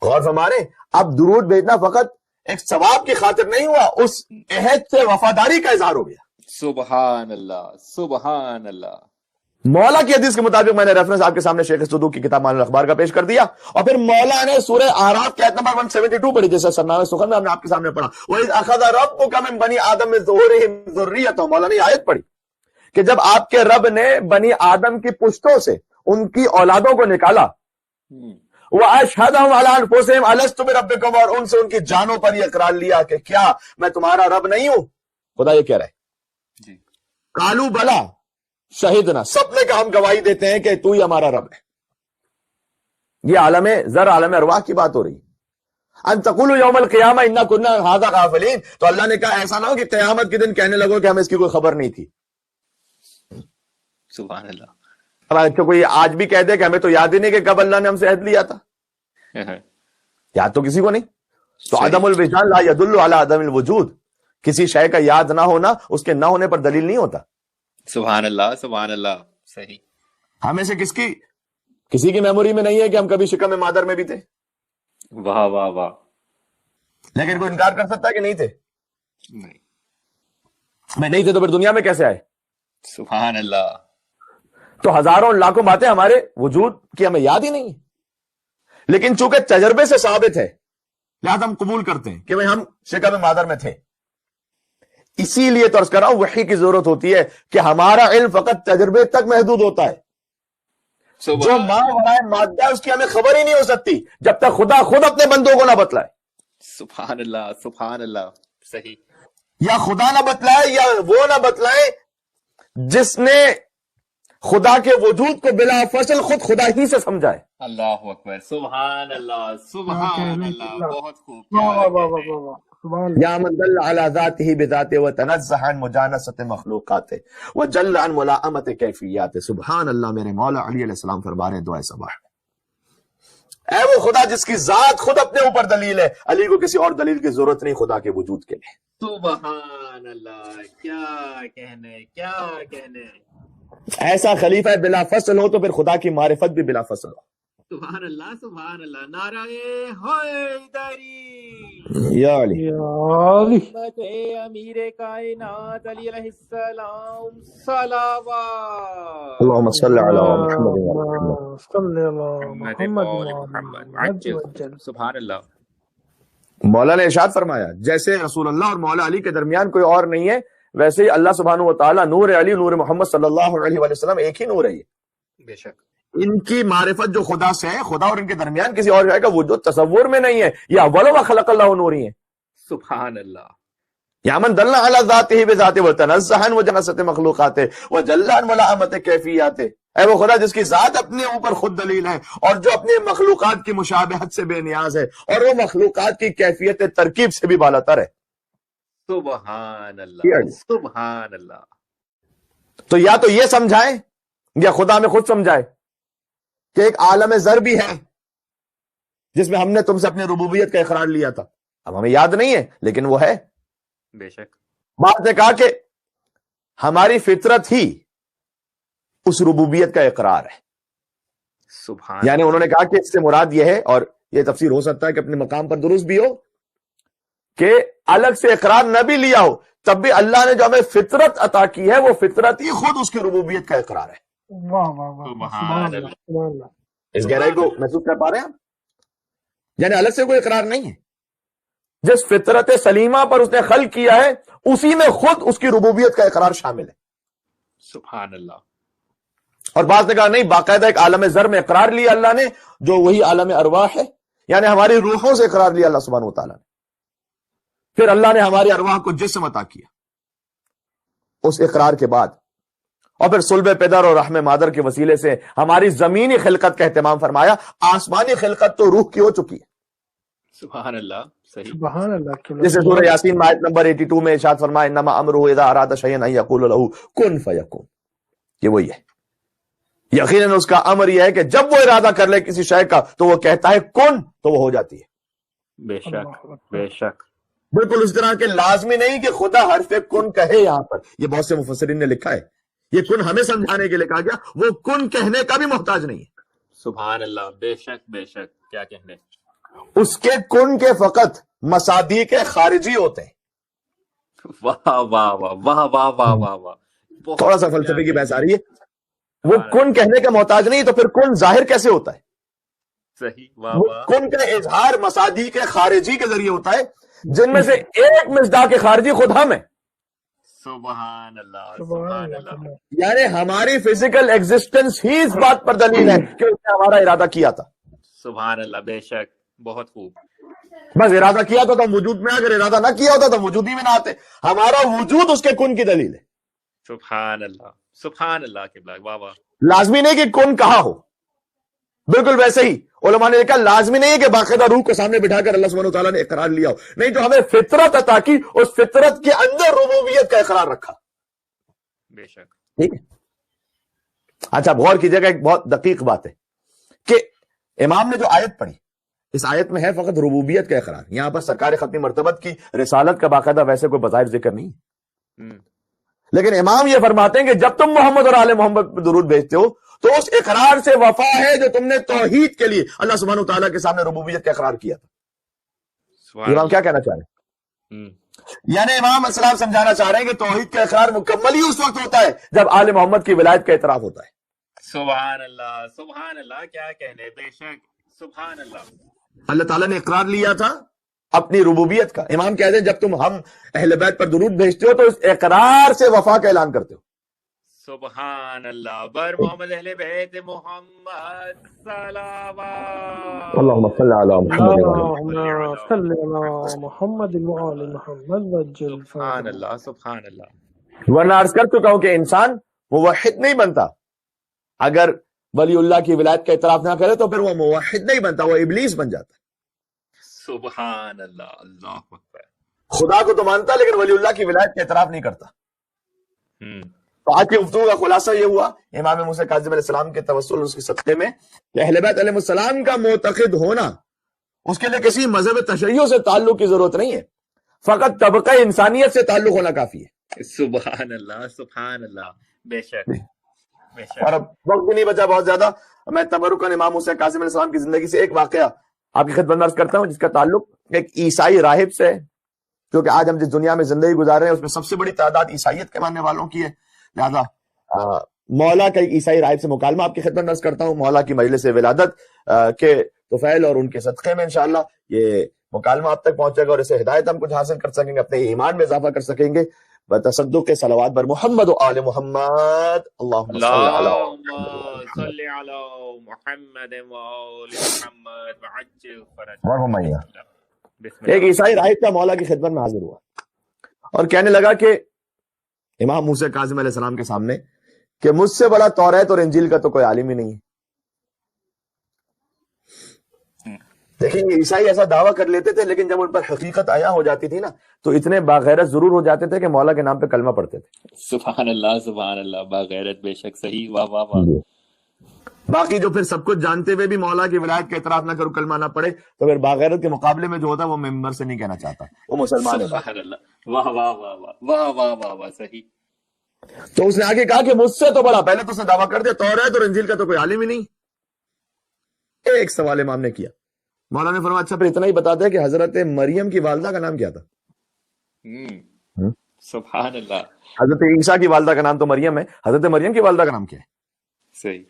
غور فرمانے، اب درود بھیجنا فقط ایک ثواب کی خاطر نہیں ہوا، اس عہد سے وفاداری کا اظہار ہو گیا. سبحان اللہ سبحان اللہ. مولا کی حدیث کے مطابق میں نے ریفرنس آپ کے سامنے شیخ صدوق کی کتاب معانی الاخبار کا پیش کر دیا، اور پھر مولا نے سورہ اعراف کی آیت نمبر 172 پڑھی، جیسے سرنامہ سخن میں ہم نے آپ کے سامنے پڑھا، وَإِذْ أَخَذَ رَبُّكَ مِن بَنِي آدَمَ مِن ظُهُورِهِمْ ذُرِّيَّتَهُمْ. مولا نے آیت پڑھی کہ جب آپ کے رب نے بنی آدم کی پشتوں سے ان کی اولادوں کو نکالا، وَأَشْهَدَهُمْ عَلَىٰ أَنفُسِهِمْ أَلَسْتُ بِرَبِّكُمْ، اور ان سے ان کی جانوں پر یہ اقرار لیا کہ کیا میں تمہارا رب نہیں ہوں. خدا یہ کہہ رہا ہے جی. قالوا بلا شہیدنا، سب نے کہا ہم گواہی دیتے ہیں کہ تو ہی ہمارا رب ہے. یہ عالم ذر عالم ارواح کی بات ہو رہی ہے. ان تقولوا یوم القیامہ انا کنا ھذا غافلین، تو اللہ نے کہا ایسا نہ ہو کہ قیامت کے دن کہنے لگو کہ ہمیں اس کی کوئی خبر نہیں تھی. سبحان اللہ. اب اگر کوئی آج بھی کہہ دے کہ ہمیں تو یاد ہی نہیں کہ کب اللہ نے ہم سے عہد لیا تھا، یاد تو کسی کو نہیں. تو عدم الوجدان لا يدل على عدم الوجود، کسی شے کا یاد نہ ہونا اس کے نہ ہونے پر دلیل نہیں ہوتا. سبحان اللہ سبحان اللہ. صحیح. ہمیں سے کسی کی میموری میں نہیں ہے کہ ہم کبھی شکم مادر میں بھی تھے، واہ واہ واہ. لیکن کوئی انکار کر سکتا ہے کہ نہیں تھے؟ نہیں. میں نہیں تھے تو پھر دنیا میں کیسے آئے؟ سبحان اللہ. تو ہزاروں لاکھوں باتیں ہمارے وجود کی ہمیں یاد ہی نہیں ہے، لیکن چونکہ تجربے سے ثابت ہے لہذا ہم قبول کرتے ہیں کہ بھئی ہم شکم مادر میں تھے. اسی لیے تو عرض کر رہا ہوں وحی کی ضرورت ہوتی ہے کہ ہمارا علم فقط تجربے تک محدود ہوتا ہے. جو ماں ورائے مادہ ہے اس کی ہمیں خبر ہی نہیں ہو سکتی جب تک خدا خود اپنے بندوں کو نہ بتلائے. سبحان اللہ سبحان اللہ. صحیح. یا خدا نہ بتلائے یا وہ نہ بتلائے جس نے خدا کے وجود کو بلا فصل خود خدا ہی سے سمجھائے. اللہ اکبر. سبحان اللہ سبحان اللہ. بہت خوب. واہ واہ واہ واہ واہ. سبحان اللہ. یا من دل علی ذاته بذاته وتنزہ عن مجانست مخلوقات وجل عن ملائمت کیفیات. سبحان اللہ. میرے مولا علی علیہ السلام فرما رہے ہیں دعائے صباح، اے وہ خدا جس کی ذات خود اپنے اوپر دلیل ہے، علی کو کسی اور دلیل کی ضرورت نہیں خدا کے وجود کے لیے. سبحان اللہ. کیا کہنے کیا کہنے. ایسا خلیفہ بلا فصل ہو تو پھر خدا کی معرفت بھی بلا فصل ہو. سبحان اللہ سبحان اللہ. نعرہ حیدری. یا علی. یا علی. محمد امیر کائنات علی علیہ السلام صلوات. اللہم صل علی محمد وعلی محمد. صلی اللہ محمد محمد عجل. سبحان اللہ. مولا نے ارشاد فرمایا جیسے رسول اللہ اور مولا علی کے درمیان کوئی اور نہیں ہے، ویسے ہی اللہ سبحانہ و تعالیٰ نور علی نور محمد صلی اللہ علیہ وآلہ وسلم ایک ہی نور ہے. بے شک. ان کی معرفت جو خدا سے ہے، خدا اور ان کے درمیان کسی اور جائے کا وجود تصور میں نہیں ہے. یہ اول ما خلق اللہ نوری ہے. سبحان اللہ. یا من دل علی ذاتہ بذاتہ وتنزہ عن مجانست مخلوقات وجل عن ملائمت کیفیات. اے وہ خدا جس کی ذات اپنے اوپر خود دلیل ہے اور جو اپنے مخلوقات کی مشابہت سے بے نیاز ہے اور وہ مخلوقات کی کیفیت ترکیب سے بھی بالا تر ہے. سبحان اللہ سبحان اللہ. تو یا تو یہ سمجھائیں یا خدا میں خود سمجھائے کہ ایک عالم ذر بھی ہے جس میں ہم نے تم سے اپنے ربوبیت کا اقرار لیا تھا. اب ہمیں یاد نہیں ہے لیکن وہ ہے. بے شک. بعد نے کہا کہ ہماری فطرت ہی اس ربوبیت کا اقرار ہے. سبحان. یعنی انہوں نے کہا کہ اس سے مراد یہ ہے، اور یہ تفسیر ہو سکتا ہے کہ اپنے مقام پر درست بھی ہو، کہ الگ سے اقرار نہ بھی لیا ہو تب بھی اللہ نے جو ہمیں فطرت عطا کی ہے وہ فطرت ہی خود اس کی ربوبیت کا اقرار ہے. واہ واہ واہ. سبحان اللہ. سبحان اللہ. اس گہرائی کو محسوس کر پا رہے ہیں آپ؟ یعنی الگ سے کوئی اقرار نہیں ہے. جس فطرت سلیمہ پر اس نے خلق کیا ہے اسی میں خود اس کی ربوبیت کا اقرار شامل ہے. سبحان اللہ. اور بعض نے کہا نہیں، باقاعدہ ایک عالم ذر میں اقرار لیا اللہ نے جو وہی عالم ارواح ہے، یعنی ہماری روحوں سے اقرار لیا اللہ سبحانہ وتعالیٰ نے. پھر اللہ نے ہماری ارواح کو جسم عطا کیا اس اقرار کے بعد، اور پھر صلب پدر اور رحم مادر کے وسیلے سے ہماری زمینی خلقت کا اہتمام فرمایا. آسمانی خلقت تو روح کی ہو چکی ہے. سبحان اللہ. صحیح. سبحان اللہ. جیسے سورہ یاسین آیت نمبر 82 میں ارشاد فرمایا انما امرہ اذا اراد شیئا ان یقول له کن فیکون. یہ وہی ہے. یقیناً اس کا امر یہ ہے کہ جب وہ ارادہ کر لے کسی شے کا تو وہ کہتا ہے کن، تو وہ ہو جاتی ہے. بے شک بے شک. بالکل اس طرح کہ لازمی نہیں کہ خدا حرف کن کہے یہاں پر، یہ بہت سے مفسرین نے لکھا ہے، یہ کن ہمیں سمجھانے کے لیے کہا گیا، وہ کن کہنے کا بھی محتاج نہیں ہے، سبحان اللہ، بے شک بے شک، کیا کہنے، اس کے کن کے فقط مصادیق خارجی ہوتے ہیں۔ واہ واہ واہ واہ واہ واہ واہ واہ، بہت تھوڑا سا فلسفے کی بحث آ رہی ہے، وہ کن کہنے کا محتاج نہیں، تو پھر کن ظاہر کیسے ہوتا ہے؟ صحیح، واہ وہ واہ، کن کا اظہار مصادیق خارجی کے ذریعے ہوتا ہے، جن میں سے ایک مصداق خارجی خود ہم ہے، سبحان اللہ سبحان سبحان اللہ اللہ، یعنی ہماری فزیکل ایگزسٹنس ہی اس بات پر دلیل ہے کہ اس نے ہمارا ارادہ کیا تھا، سبحان اللہ، بے شک، بہت خوب، بس ارادہ کیا تھا تو ہم وجود میں، اگر ارادہ نہ کیا ہوتا تو ہم وجود ہی میں نہ آتے، ہمارا وجود اس کے کن کی دلیل ہے، سبحان اللہ سبحان اللہ کے بلاک، واہ واہ، لازمی نہیں کہ کن کہا ہو، بالکل ویسے ہی علماء نے لکھا لازمی نہیں ہے کہ باقاعدہ روح کو سامنے بٹھا کر اللہ سبحانہ وتعالیٰ نے اقرار لیا ہو، نہیں تو ہمیں فطرت عطا کی، اس فطرت کے اندر ربوبیت کا اقرار رکھا، بے شک، ٹھیک ہے۔ اچھا غور کیجیے گا، ایک بہت دقیق بات ہے کہ امام نے جو آیت پڑھی، اس آیت میں ہے فقط ربوبیت کا اقرار، یہاں پر سرکار ختمی مرتبت کی رسالت کا باقاعدہ ویسے کوئی بظاہر ذکر نہیں ہے، لیکن امام یہ فرماتے ہیں کہ جب تم محمد اور آل محمد پر درود بھیجتے ہو تو اس اقرار سے وفا ہے جو تم نے توحید کے لیے اللہ سبحانہ وتعالیٰ کے سامنے ربوبیت کا اقرار کیا تھا۔ سبحان امام کیا کہنا چاہ رہے ہیں؟ اللہ، یعنی امام السلام سمجھانا چاہ رہے ہیں کہ توحید کا اقرار مکمل ہی اس وقت ہوتا ہے جب آل محمد کی ولایت کا اعتراف ہوتا ہے۔ سبحان اللہ، کیا کہنے، بے شک، سبحان اللہ، اللہ تعالیٰ نے اقرار لیا تھا اپنی ربوبیت کا، امام کہتے ہیں جب تم ہم اہل بیت پر درود بھیجتے ہو تو اس اقرار سے وفا کا اعلان کرتے ہو۔ سبحان اللہ، بر محمد اہل بیت محمد صلوات، اللہم صل علی محمد اللهم صل على محمد وآل محمد وجل سبحان اللہ سبحان اللہ، ورنہ عرض کر چکا ہوں کہ انسان موحد نہیں بنتا، اگر ولی اللہ کی ولایت کا اعتراف نہ کرے تو پھر وہ موحد نہیں بنتا، وہ ابلیس بن جاتا ہے۔ سبحان اللہ، اللہ اکبر، خدا کو تو مانتا لیکن ولی اللہ کی ولایت کا اعتراف نہیں کرتا۔ تو آج کی گفتگو کا خلاصہ یہ ہوا امام موسیٰ کاظم علیہ السلام کے توسل اس کے صدقے میں کہ اہل بیت علیہ السلام کا معتقد ہونا، اس کے لیے کسی مذہب تشیع سے تعلق کی ضرورت نہیں ہے، فقط طبقہ انسانیت سے تعلق ہونا کافی ہے۔ سبحان اللہ، بے شک بے شک، اور اب وقت بھی نہیں بچا بہت زیادہ، میں تبرکاً امام موسیٰ کاظم علیہ السلام کی زندگی سے ایک واقعہ آپ کی خدمت میں عرض کرتا ہوں، جس کا تعلق ایک عیسائی راہب سے ہے، کیونکہ آج ہم جس دنیا میں زندگی گزار رہے ہیں اس میں سب سے بڑی تعداد عیسائیت کے ماننے والوں کی ہے، لہذا مولا کا ایک عیسائی راہب سے مکالمہ آپ کی خدمت میں عرض کرتا ہوں، مولا کی مجلس ولادت کے طفیل اور ان کے صدقے میں انشاءاللہ یہ مکالمہ آپ تک پہنچے گا، اور اسے ہدایت ہم کچھ حاصل کر سکیں گے، اپنے ایمان میں اضافہ کر سکیں گے، بتصدق صلوات بر محمد و آل محمد، اللہم صل علی محمد وآل محمد وعجل فرجہ۔ ایک عیسائی راہب کا مولا کی خدمت میں حاضر ہوا اور کہنے لگا کہ امام موسیٰ کاظم علیہ السلام کے سامنے کہ مجھ سے بڑا توریت اور انجیل کا تو کوئی عالم ہی نہیں ہے۔ دیکھیں یہ عیسائی ایسا دعویٰ کر لیتے تھے، لیکن جب ان پر حقیقت عیاں ہو جاتی تھی نا تو اتنے باغیرت ضرور ہو جاتے تھے کہ مولا کے نام پہ کلمہ پڑھتے تھے۔ سبحان اللہ، باغیرت، بے شک، صحیح، واہ واہ واہ، باقی جو پھر سب کچھ جانتے ہوئے بھی مولا کی ولایت کا اعتراف نہ کرو، کلمہ نہ پڑھے، تو پھر باغیرت کے مقابلے میں جو ہوتا ہے وہ ممبر سے نہیں کہنا چاہتا، وہ مسلمان ہے۔ سبحان اللہ، واہ واہ واہ واہ واہ واہ واہ، صحیح، تو اس نے آگے کہا کہ مجھ سے تو بڑا، پہلے تو اس نے دعویٰ کر دیا توریت اور انجیل کا تو کوئی عالم ہی نہیں۔ ایک سوال امام نے کیا، مولا نے فرمایا اچھا پھر اتنا ہی بتا دیں کہ حضرت مریم کی والدہ کا نام کیا تھا؟ سبحان اللہ، حضرت عیسیٰ کی والدہ کا نام تو مریم ہے، حضرت مریم کی والدہ کا نام کیا ہے؟ صحیح،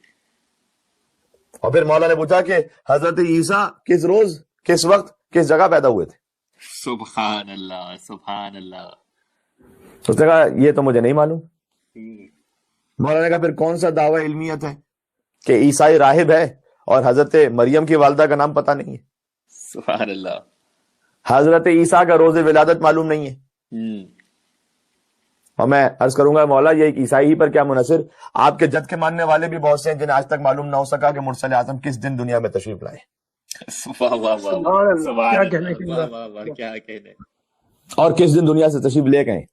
اور پھر مولا نے پوچھا کہ حضرت عیسیٰ کس روز، کس وقت، کس جگہ پیدا ہوئے تھے؟ سبحان اللہ، سبحان اللہ، اس نے کہا یہ تو مجھے نہیں معلوم۔ مولا نے کہا پھر کون سا دعویٰ علمیت ہے کہ عیسائی راہب ہے اور حضرت مریم کی والدہ کا نام پتہ نہیں ہے؟ سبحان اللہ، حضرت عیسیٰ کا روز ولادت معلوم نہیں ہے؟ اور میں عرض کروں گا مولا یہ ایک عیسائی ہی پر کیا منحصر، آپ کے جد کے ماننے والے بھی بہت سے ہیں جنہیں آج تک معلوم نہ ہو سکا کہ مرسل اعظم کس دن دنیا میں تشریف لائے، واہ واہ واہ، سبحان کیا کہنے کی اللہ، واہ واہ واہ، کیا کہنے، اور کس دن دنیا سے تشریف لے گئے۔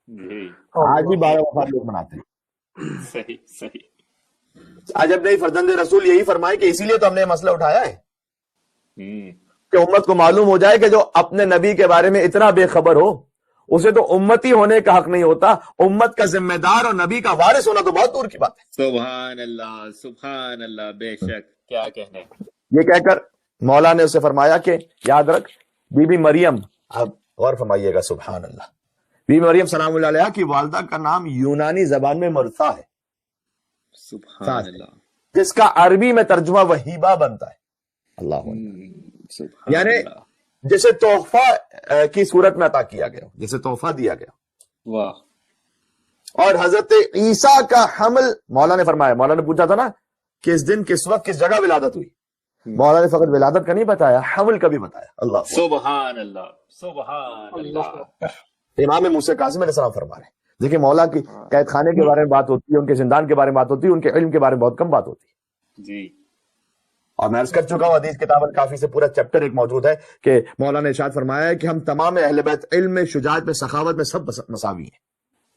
جی، آج بھی 12 وفات لوگ مناتے ہیں۔ صحیح صحیح، عجب نہیں فرزند رسول یہی فرمائے کہ اسی لیے تو ہم نے یہ مسئلہ اٹھایا ہے کہ امت کو معلوم ہو جائے کہ جو اپنے نبی کے بارے میں اتنا بے خبر ہو اسے تو امتی ہونے کا حق نہیں ہوتا، امت کا ذمہ دار اور نبی کا وارث ہونا تو بہت دور کی بات ہے۔ سبحان اللہ، بے شک، کیا کہنے۔ یہ کہہ کر مولا نے اسے فرمایا کہ یاد رکھ بی بی مریم، اب غور فرمائیے گا، سبحان اللہ، بی بی مریم سلام اللہ علیہا کی والدہ کا نام یونانی زبان میں مرثا ہے، سبحان اللہ، جس کا عربی میں ترجمہ وہیبہ بنتا ہے۔ اللہ اکبر۔ سبحان یعنی اللہ، جسے تحفہ کی صورت میں عطا کیا گیا، جسے تحفہ دیا گیا۔ واہ، اور حضرت عیسیٰ کا حمل، مولا نے فرمایا، مولا نے پوچھا تھا نا کس دن کس وقت کس جگہ ولادت ہوئی، مولا نے فقط ولادت کا نہیں بتایا، حمل کا بھی بتایا۔ اللہ اکبر۔ سبحان اللہ، سبحان اللہ، امام موسیٰ کاظم علیہ السلام فرما رہے ہیں، دیکھیں مولا کی قید خانے کے بارے میں بات ہوتی ہے، ان کے زندان کے بارے میں بات ہوتی ہے، ان کے علم کے بارے میں بہت کم بات ہوتی ہے۔ جی، اور میں عرض کر چکا ہوں حدیث کتاب الکافی سے پورا چیپٹر ایک موجود ہے کہ مولا نے ارشاد فرمایا ہے کہ ہم تمام اہل بیت علم میں، شجاعت میں، سخاوت میں سب مساوی ہیں۔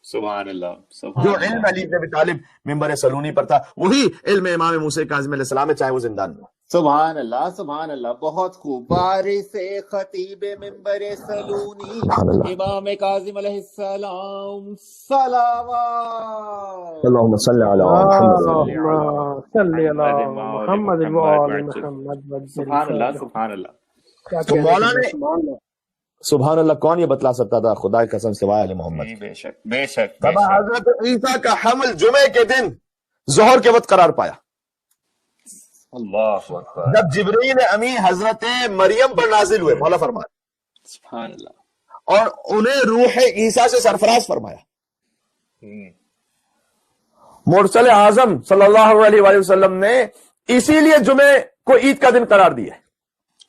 سبحان اللہ، جو سبحان علم اللہ، علی بن ابی طالب ممبر سلونی پر تھا وہی علم امام موسیٰ کاظم علیہ السلام ہے، چاہے وہ زندان میں ہو۔ سبحان اللہ، سبحان اللہ، بہت خوب۔ بارث خطیب منبر سلونی امام کاظم علیہ السلام، صلوات۔ اللہم صلی علی محمد۔ اللهم صل على محمد وآل محمد۔ سبحان اللہ، سبحان اللہ، کیا تو کہنے مولا کی نے سبحان اللہ۔ سبحان اللہ کون یہ بتلا سکتا تھا، خدا کی قسم سوائے علی محمد۔ جی، بے شک، بے شک، بے تب شک۔ حضرت عیسیٰ کا حمل جمعے کے دن ظہر کے وقت قرار پایا، اللہ اکبر، جب جبرائیل امین حضرت مریم پر نازل ہوئے، مولا فرمایا، سبحان اللہ، اور انہیں روح عیسیٰ سے سرفراز فرمایا۔ مرسل اعظم صلی اللہ علیہ وآلہ وسلم نے اسی لیے جمعے کو عید کا دن قرار دیا ہے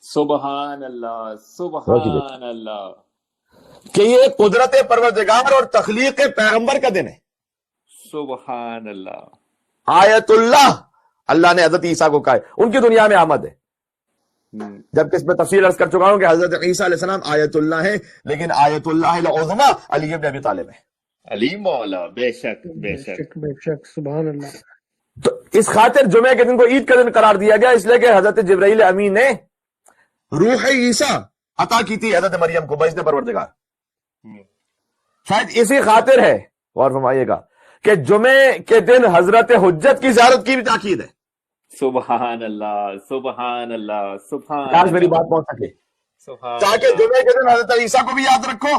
سبحان اللہ، سبحان اللہ، کہ یہ قدرت پروردگار اور تخلیق پیغمبر کا دن ہے۔ سبحان اللہ، آیت اللہ، اللہ نے حضرت عیسیٰ کو کہا ہے، ان کی دنیا میں آمد ہے، جبکہ اس میں تفصیل عرض کر چکا ہوں کہ حضرت عیسیٰ علیہ السلام آیت اللہ ہے، لیکن آیت اللہ العظمیٰ علی بن ابی طالب ہے۔ علی مولا، بے شک، بے بے شک، شک، بے شک، سبحان اللہ۔ تو اس خاطر جمعے کے دن کو عید کا دن قرار دیا گیا، اس لیے کہ حضرت جبرائیل امین نے روح عیسیٰ عطا کی تھی حضرت مریم کو باذن پروردگار۔ شاید اسی خاطر ہے، غور فرمائیے گا، کہ جمعے کے دن حضرت حجت کی زیارت کی بھی تاکید ہے، سبحان اللہ، سبحان اللہ، سبحان کاش میری اللہ، بات پہنچ سکے، سبحان تاکہ اللہ، جمعے کے دن حضرت عیسیٰ کو بھی یاد رکھو،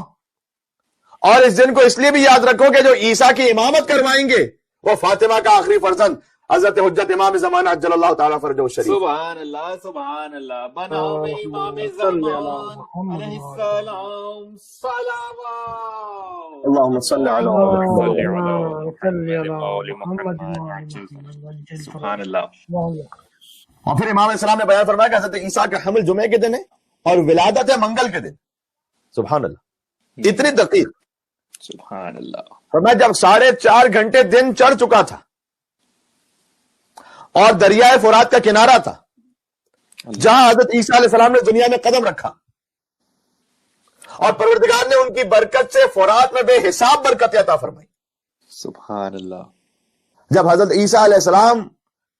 اور اس دن کو اس لیے بھی یاد رکھو کہ جو عیسیٰ کی امامت کروائیں گے وہ فاطمہ کا آخری فرزند حضرت حجت امام زمانہ عجل اللہ تعالیٰ فرجہ الشریف۔ سبحان اللہ، سبحان اللہ، بناؤ میں امام زمان علیہ السلام، صلوات۔ اللہم صلی علی محمد۔ اللهم صل على محمد وآل محمد۔ سبحان اللہ، اور پھر امام السلام نے بیان فرمایا کہ حضرت عیسیٰ کا حمل جمعے کے دن ہے اور ولادت ہے منگل کے دن۔ سبحان اللہ، اتنی دقیق۔ سبحان اللہ، فرمایا جب 4.5 گھنٹے دن چڑھ چکا تھا اور دریائے فرات کا کنارہ تھا جہاں حضرت عیسیٰ علیہ السلام نے دنیا میں قدم رکھا، اور پروردگار نے ان کی برکت سے فرات میں بے حساب برکت عطا فرمائی۔ سبحان اللہ، جب حضرت عیسیٰ علیہ السلام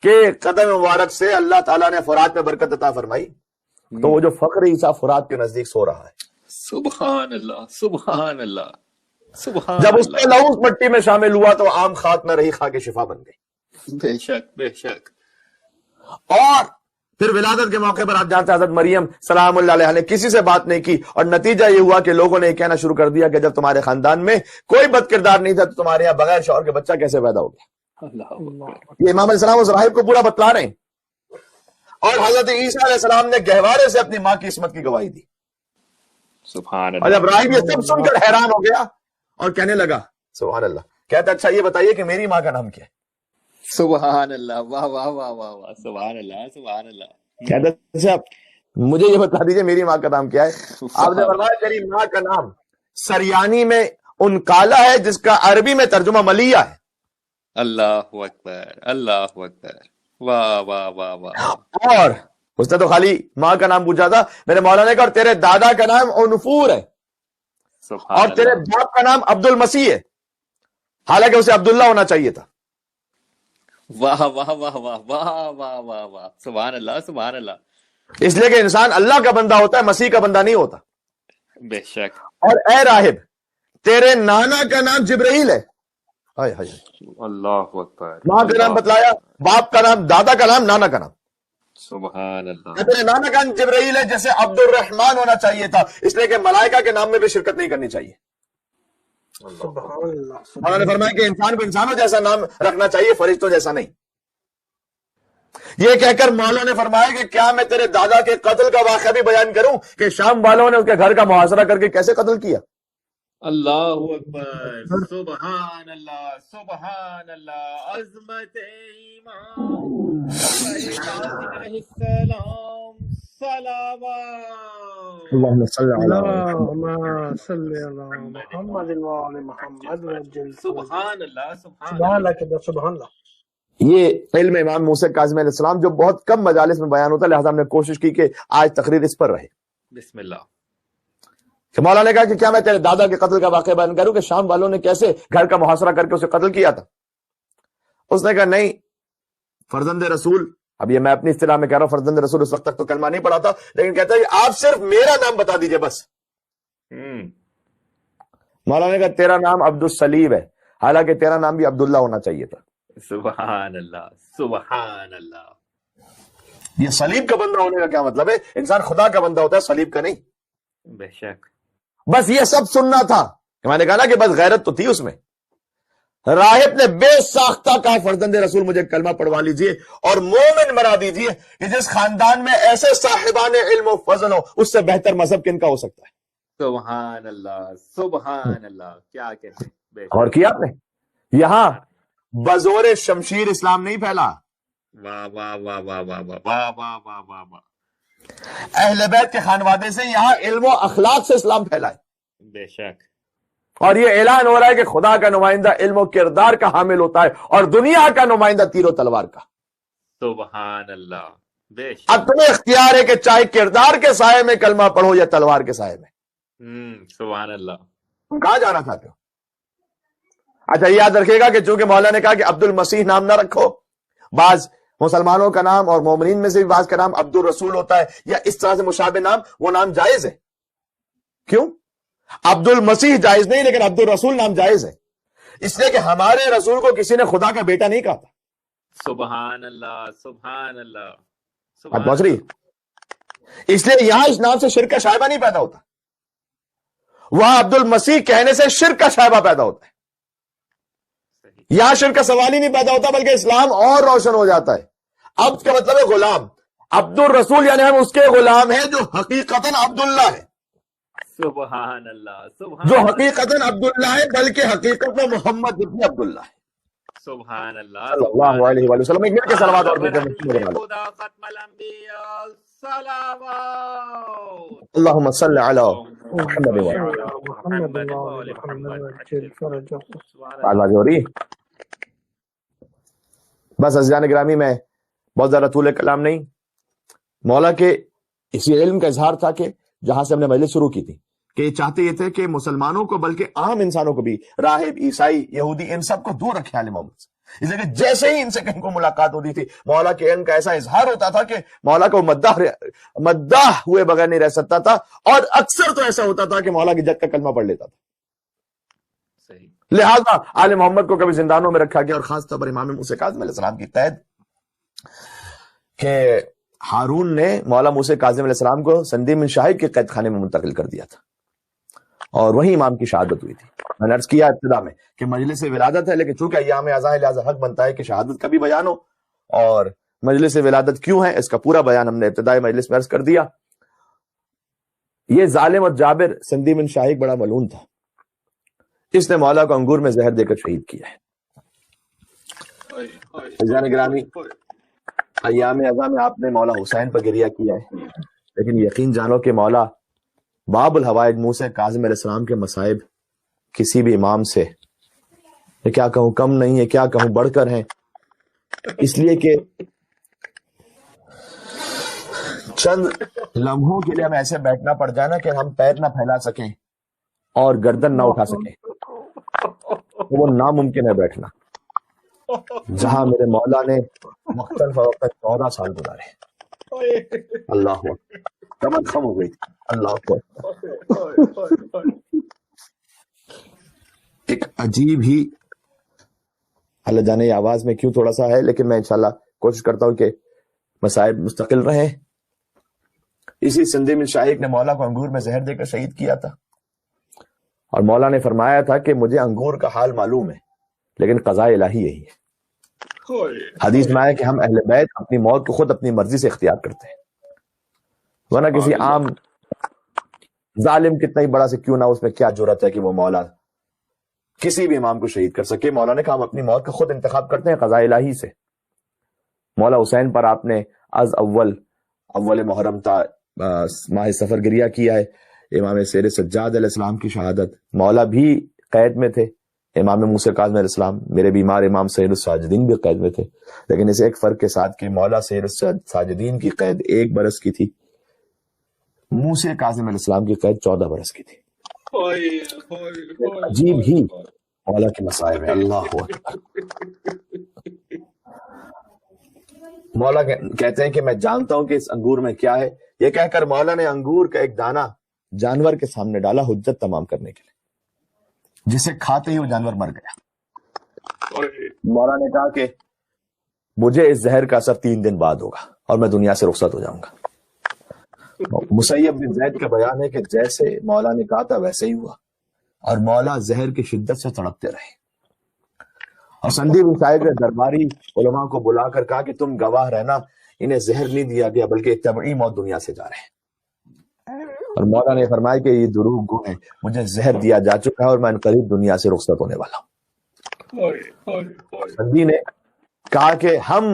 کے قدم مبارک سے اللہ تعالیٰ نے فرات میں برکت عطا فرمائی، تو وہ جو فخر عیسیٰ فرات کے نزدیک سو رہا ہے، سبحان اللہ، سبحان اللہ، سبحان جب اس اللہ، کے لہو مٹی میں شامل ہوا تو عام خاک نہ رہی، خاک شفا بن گئی۔ بے شک، بے شک، اور پھر ولادت کے موقع پر آپ جانتے ہیں حضرت مریم سلام اللہ علیہ نے کسی سے بات نہیں کی، اور نتیجہ یہ ہوا کہ لوگوں نے یہ کہنا شروع کر دیا کہ جب تمہارے خاندان میں کوئی بد کردار نہیں تھا تو تمہارے یہاں بغیر شوہر کے بچہ کیسے پیدا ہو گیا۔ اللہ اکبر، یہ امام علیہ السلام اس راہب کو پورا بتلا رہے ہیں، اور حضرت عیسیٰ علیہ السلام نے گہوارے سے اپنی ماں کی عصمت کی گواہی دی، سبحان اور اللہ، جب راہب یہ سب سن کر حیران ہو گیا اور کہنے لگا سبحان اللہ، کہتا اچھا یہ بتائیے کہ میری ماں کا نام کیا ہے؟ سبحان اللہ، واہ واہ واہ واہ واہ، سبحان اللہ، سبحان اللہ، کہتا اچھا مجھے یہ بتا دیجیے میری ماں کا نام کیا ہے؟ آپ نے فرمایا تیری ماں کا نام سریانی میں ان کالا ہے جس کا عربی میں ترجمہ ملیہ ہے۔ اللہ اکبر، اللہ اکبر، واہ واہ واہ واہ، اور اس نے تو خالی ماں کا نام پوچھا تھا، میرے مولانا نے کہا اور تیرے دادا کا نام عنفور ہے، سبحان اور تیرے اللہ، باپ کا نام عبد المسیح ہے، حالانکہ اسے عبداللہ ہونا چاہیے تھا۔ واہ واہ واہ واہ واہ واہ واہ واہ، سبحان اللہ، سبحان اللہ، اس لیے کہ انسان اللہ کا بندہ ہوتا ہے، مسیح کا بندہ نہیں ہوتا۔ بے شک۔ اور اے راہب، تیرے نانا کا نام جبرائیل ہے۔ ہائے ہائے، اللہ اکبر۔ ماں کا نام بتلایا، باپ کا نام، دادا کا نام، نانا کا نام۔ سبحان اللہ۔ تیرے نانا کا نام جبرائیل ہے، جیسے عبد الرحمان ہونا چاہیے تھا، اس لیے کہ ملائکہ کے نام میں بھی شرکت نہیں کرنی چاہیے۔ سبحان اللہ۔ انہوں نے فرمایا کہ انسان کو انسانوں جیسا نام رکھنا چاہیے، فرشتوں جیسا نہیں۔ یہ کہہ کر مولا نے فرمایا کہ کیا میں تیرے دادا کے قتل کا واقعہ بھی بیان کروں کہ شام والوں نے اس کے گھر کا محاصرہ کر کے کیسے قتل کیا؟ اللہ اکبر، سبحان اللہ، سبحان اللہ۔ عظمت امام کاظم علیہ السلام، صلوات۔ اللہم صلی علی اللهم صل على محمد وعلى محمد وجل سبحان اللہ، سبحان اللہ۔ سبحانك سبحان اللہ۔ یہ علم امام موسیٰ کاظم علیہ السلام جو بہت کم مجالس میں بیان ہوتا ہے، لہذا ہم نے کوشش کی کہ آج تقریر اس پر رہے۔ بسم اللہ۔ کہ مولا نے کہا کہ کیا میں تیرے دادا کے قتل کا واقعہ بیان کروں کہ شام والوں نے کیسے گھر کا محاصرہ کر کے اسے قتل کیا تھا؟ اس نے کہا نہیں، فرزند رسول، اب یہ میں اپنی اصطلاح میں کہہ رہا ہوں، فرزند رسول اس وقت تک تو کلمہ نہیں پڑھا تھا، لیکن کہتا ہے کہ آپ صرف میرا نام بتا دیجئے بس۔ مولا نے کہا تیرا نام عبد الصلیب ہے، حالانکہ تیرا نام بھی عبداللہ ہونا چاہیے تھا۔ سبحان اللہ، سبحان اللہ۔ یہ صلیب کا بندہ ہونے کا کیا مطلب ہے؟ انسان خدا کا بندہ ہوتا ہے، صلیب کا نہیں۔ بے شک۔ بس یہ سب سننا تھا کہ میں نے کہا نا کہ بس غیرت تو تھی اس میں۔ راہب نے بے ساختہ کہا فرزند رسول مجھے کلمہ پڑھوا لیجئے اور مومن بنا دیجئے، کہ جس خاندان میں ایسے صاحبان علم و فضل ہو، اس سے بہتر مذہب کن کا ہو سکتا ہے؟ سبحان اللہ، سبحان اللہ۔ کیا کہتے ہیں، بے شک۔ اور کیا آپ نے؟ یہاں بزور شمشیر اسلام نہیں پھیلا، واہ واہ واہ واہ واہ واہ واہ واہ واہ واہ واہ۔ اہل بیت کے خانوادے سے یہاں علم و اخلاق سے اسلام پھیلا ہے۔ بے شک۔ اور یہ اعلان ہو رہا ہے کہ خدا کا نمائندہ علم و کردار کا حامل ہوتا ہے اور دنیا کا نمائندہ تیر و تلوار کا۔ سبحان اللہ، بے شک۔ اب تمہیں اختیار ہے کہ چاہے کردار کے سائے میں کلمہ پڑھو یا تلوار کے سائے میں۔ سبحان اللہ۔ تم کہاں جانا چاہتے ہو؟ اچھا یہ یاد رکھے گا کہ چونکہ مولا نے کہا کہ عبد المسیح نام نہ رکھو، بعض مسلمانوں کا نام اور مومنین میں سے بھی بعض کا نام عبد الرسول ہوتا ہے یا اس طرح سے مشابہ نام، وہ نام جائز ہے۔ کیوں؟ عبد المسیح جائز نہیں، لیکن عبد الرسول نام جائز ہے، اس لیے کہ ہمارے رسول کو کسی نے خدا کا بیٹا نہیں کہا تھا۔ سبحان اللہ، سبحان اللہ، بات پہنچ رہی ہے؟ اس لیے یہاں اس نام سے شرک کا شائبہ نہیں پیدا ہوتا، وہاں عبد المسیح کہنے سے شرک کا شائبہ پیدا ہوتا ہے۔ یہاں شرک کا سوال ہی نہیں پیدا ہوتا، بلکہ اسلام اور روشن ہو جاتا ہے۔ عبد کا مطلب ہے غلام، عبد الرسول یعنی ہم اس کے غلام ہیں جو حقیقتاً عبداللہ ہے، سبحان اللہ، سبحان جو اللہ، حقیقتاً عبداللہ ہے، بلکہ حقیقت میں محمد ابن عبداللہ ہے سبحان اللہ، صلی اللہ علیہ وآلہ وسلم۔ ایک مل کے صلوات اور بھی کریں۔ خدا ختم الانبیاء، صلوات۔ اللہم صلی علی محمد وآلہ۔ محمد وعلى محمد وجل فرجه۔ آواز ہو رہی ہے؟ بس عزیزان گرامی، میں بہت زیادہ طول کلام نہیں، مولا کے اسی علم کا اظہار تھا کہ جہاں سے ہم نے مجلس شروع کی تھی، کہ یہ چاہتے یہ تھے کہ مسلمانوں کو بلکہ عام انسانوں کو بھی، راہب، عیسائی، یہودی، ان سب کو دور رکھے عالم محمد سے۔ اس لیے کہ جیسے ہی ان سے کہیں کو ملاقات ہوتی تھی، مولا کے علم کا ایسا اظہار ہوتا تھا کہ مولا کو مداح ہوئے بغیر نہیں رہ سکتا تھا، اور اکثر تو ایسا ہوتا تھا کہ مولا کی جد کا کلمہ پڑھ لیتا تھا۔ صحیح۔ لہذا آل محمد کو کبھی زندانوں میں رکھا گیا، اور خاص طور پر امام موسیٰ کاظم علیہ السلام کی قید کہ ہارون نے مولا موسیٰ کاظم علیہ السلام کو سندیم بن شاہب کے قید خانے میں منتقل کر دیا تھا، اور وہی امام کی شہادت ہوئی تھی۔ میں نے عرض کیا ابتدا میں کہ مجلس ولادت ہے، لیکن چونکہ ایام اعزاں ہے لہذا حق بنتا ہے کہ شہادت کا بھی بیان ہو، اور مجلس ولادت کیوں ہے اس کا پورا بیان ہم نے ابتدائی مجلس میں عرض کر دیا۔ یہ ظالم اور جابر سندیم بن شاہب بڑا ملعون تھا، اس نے مولا کو انگور میں زہر دے کر شہید کیا ہے۔ عزیزان گرامی، ایام اعزاں میں آپ نے مولا حسین پر گریہ کیا ہے، لیکن یقین جانو کہ مولا باب الحوائج موسیٰ کاظم علیہ السلام کے مصائب کسی بھی امام سے یہ کیا کہوں کم نہیں ہے، کیا کہوں بڑھ کر ہیں، اس لیے کہ چند لمحوں کے لیے ہمیں ایسے بیٹھنا پڑ جائے نا کہ ہم پیر نہ پھیلا سکیں اور گردن نہ اٹھا سکیں، وہ ناممکن ہے بیٹھنا، جہاں میرے مولا نے مختلف وقت 14 سال گزارے۔ اللہ اکبر، کمر خم ہو گئی تھی۔ اللہ اکبر۔ ایک عجیب ہی، اللہ جانے یہ آواز میں کیوں تھوڑا سا ہے، لیکن میں انشاءاللہ کوشش کرتا ہوں کہ مصائب مستقل رہیں۔ اسی سندھی بن شاہق نے مولا کو انگور میں زہر دے کر شہید کیا تھا، اور مولا نے فرمایا تھا کہ مجھے انگور کا حال معلوم ہے لیکن قضاء الہی یہی ہے۔ حدیث میں آیا کہ ہم اہل بیت اپنی موت کو خود اپنی مرضی سے اختیار کرتے ہیں، ورنہ کسی عام ظالم کتنا ہی بڑا سے کیوں نہ، اس میں کیا جرأت ہے کہ وہ مولا کسی بھی امام کو شہید کر سکے۔ مولا نے کہا ہم اپنی موت کا خود انتخاب کرتے ہیں قضاء الہی سے۔ مولا حسین پر آپ نے از اول محرم تا ماہ سفر گریہ کیا ہے۔ امام سیر سجاد علیہ السلام کی شہادت، مولا بھی قید میں تھے، امام موسیٰ کاظم علیہ السلام، میرے بیمار امام سید الساجدین بھی قید میں تھے، لیکن اس ایک فرق کے ساتھ کہ مولا سید الساجدین کی قید 1 برس کی تھی، موسیٰ کاظم علیہ السلام کی قید 14 برس کی تھی۔ عجیب ہی مولا کے مصائب ہے۔ اللہ اکبر۔ مولا کہتے ہیں کہ میں جانتا ہوں کہ اس انگور میں کیا ہے، یہ کہہ کر مولا نے انگور کا ایک دانہ جانور کے سامنے ڈالا حجت تمام کرنے کے لیے، جسے کھاتے ہی وہ جانور مر گیا۔ مولا نے کہا کہ مجھے اس زہر کا اثر 3 دن بعد ہوگا اور میں دنیا سے رخصت ہو جاؤں گا۔ مسیب بن زید کا بیان ہے کہ جیسے مولا نے کہا تھا ویسے ہی ہوا، اور مولا زہر کی شدت سے تڑپتے رہے۔ اور سندھی بن شاہق نے درباری علماء کو بلا کر کہا کہ تم گواہ رہنا، انہیں زہر نہیں دیا گیا بلکہ طبعی موت دنیا سے جا رہے ہیں۔ اور مولا نے فرمایا کہ یہ دروغ گو ہے، مجھے زہر دیا جا چکا ہے اور میں قریب دنیا سے رخصت ہونے والا ہوں۔ سندھی نے کہا کہ ہم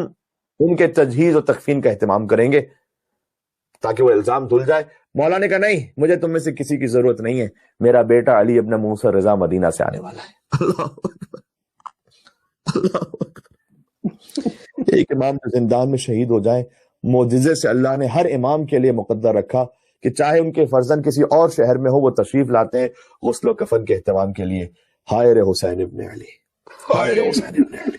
ان کے تجہیز و تکفین کا اہتمام کریں گے تاکہ وہ الزام دھل جائے۔ مولا نے کہا نہیں، مجھے تم میں سے کسی کی ضرورت نہیں ہے، میرا بیٹا علی ابن موسیٰ رضا مدینہ سے آنے والا ہے۔ ایک امام جو زندان میں شہید ہو جائے، معجزے سے اللہ نے ہر امام کے لیے مقدر رکھا کہ چاہے ان کے فرزند کسی اور شہر میں ہو، وہ تشریف لاتے ہیں غسل و کفن کے اہتمام کے لیے۔ ہائے رے حسین ابن علی، ہائے رے حسین ابن علی۔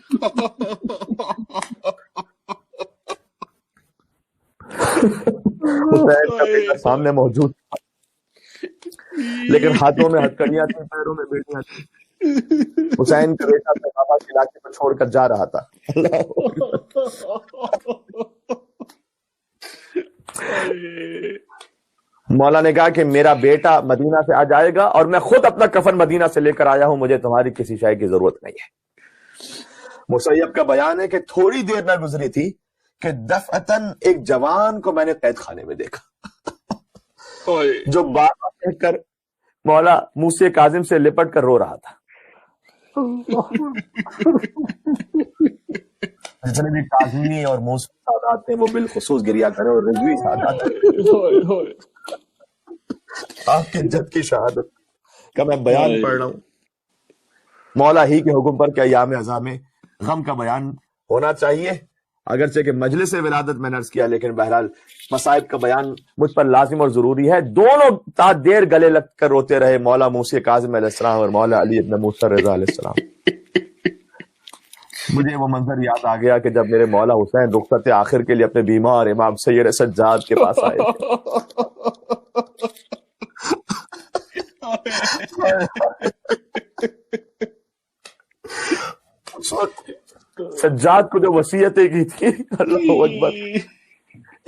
حسین کا بیٹا سامنے موجود تھا، لیکن ہاتھوں میں ہتھکڑیاں تھیں، پیروں میں بیڑیاں تھیں۔ حسین کا بیٹا اپنے بابا کے علاقے پر چھوڑ کر جا رہا تھا۔ مولا نے کہا کہ میرا بیٹا مدینہ سے آ جائے گا اور میں خود اپنا کفن مدینہ سے لے کر آیا ہوں، مجھے تمہاری کسی شے کی ضرورت نہیں ہے۔ مسیب کا بیان ہے کہ تھوڑی دیر نہ گزری تھی کہ دفعتاً ایک جوان کو میں نے قید خانے میں دیکھا جو بابا کہہ کر مولا موسیٰ کاظم سے لپٹ کر رو رہا تھا۔ جتنے بھی کاظمی اور موسیٰ سادات ہیں وہ بالخصوص گریہ کریں، اور رضوی سادات آپ کے جد کی شہادت کا میں بیان پڑھ رہا ہوں۔ مولا ہی کے حکم پر کہ ایام عزا میں غم کا بیان ہونا چاہیے، اگرچہ کہ مجلس ولادت میں نرس کیا، لیکن بہرحال مصائب کا بیان مجھ پر لازم اور ضروری ہے۔ دونوں تا دیر گلے لگ کر روتے رہے، مولا موسیٰ کاظم علیہ السلام اور مولا علی ابن موسیٰ رضا علیہ السلام۔ مجھے وہ منظر یاد آ گیا کہ جب میرے مولا حسین رخصت آخر کے لیے اپنے بیمار امام سید سجاد کے پاس آئے سجاد کو جو وصیتیں کی تھی، اللہ اکبر،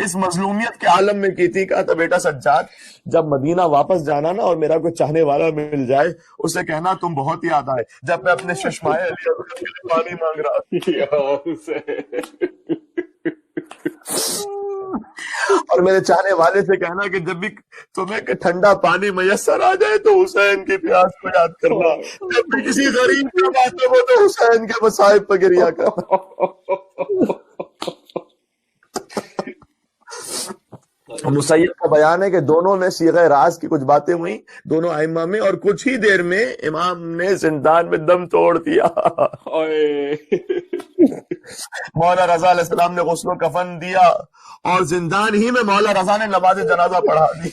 اس مظلومیت کے عالم میں کی تھی، کہا تھا بیٹا سجاد جب مدینہ واپس جانا نا اور میرا کوئی چاہنے والا مل جائے، اسے کہنا تم بہت یاد آئے جب میں اپنے چشمائے علی کے لیے پانی مانگ رہا تھا، اور میرے چاہنے والے سے کہنا کہ جب بھی تمہیں کہ ٹھنڈا پانی میسر آ جائے تو حسین کی پیاس کو یاد کرنا، جب بھی کسی غریب کا بات ہو تو حسین کے مصائب پر گریہ کرنا۔ مسیب کا بیان ہے کہ دونوں میں صیغہ راز کی کچھ باتیں ہوئیں دونوں ائمہ میں، اور کچھ ہی دیر میں امام نے زندان میں دم توڑ دیا۔ مولا رضا علیہ السلام نے غسل و کفن دیا اور زندان ہی میں مولا رضا نے نماز جنازہ پڑھا دی۔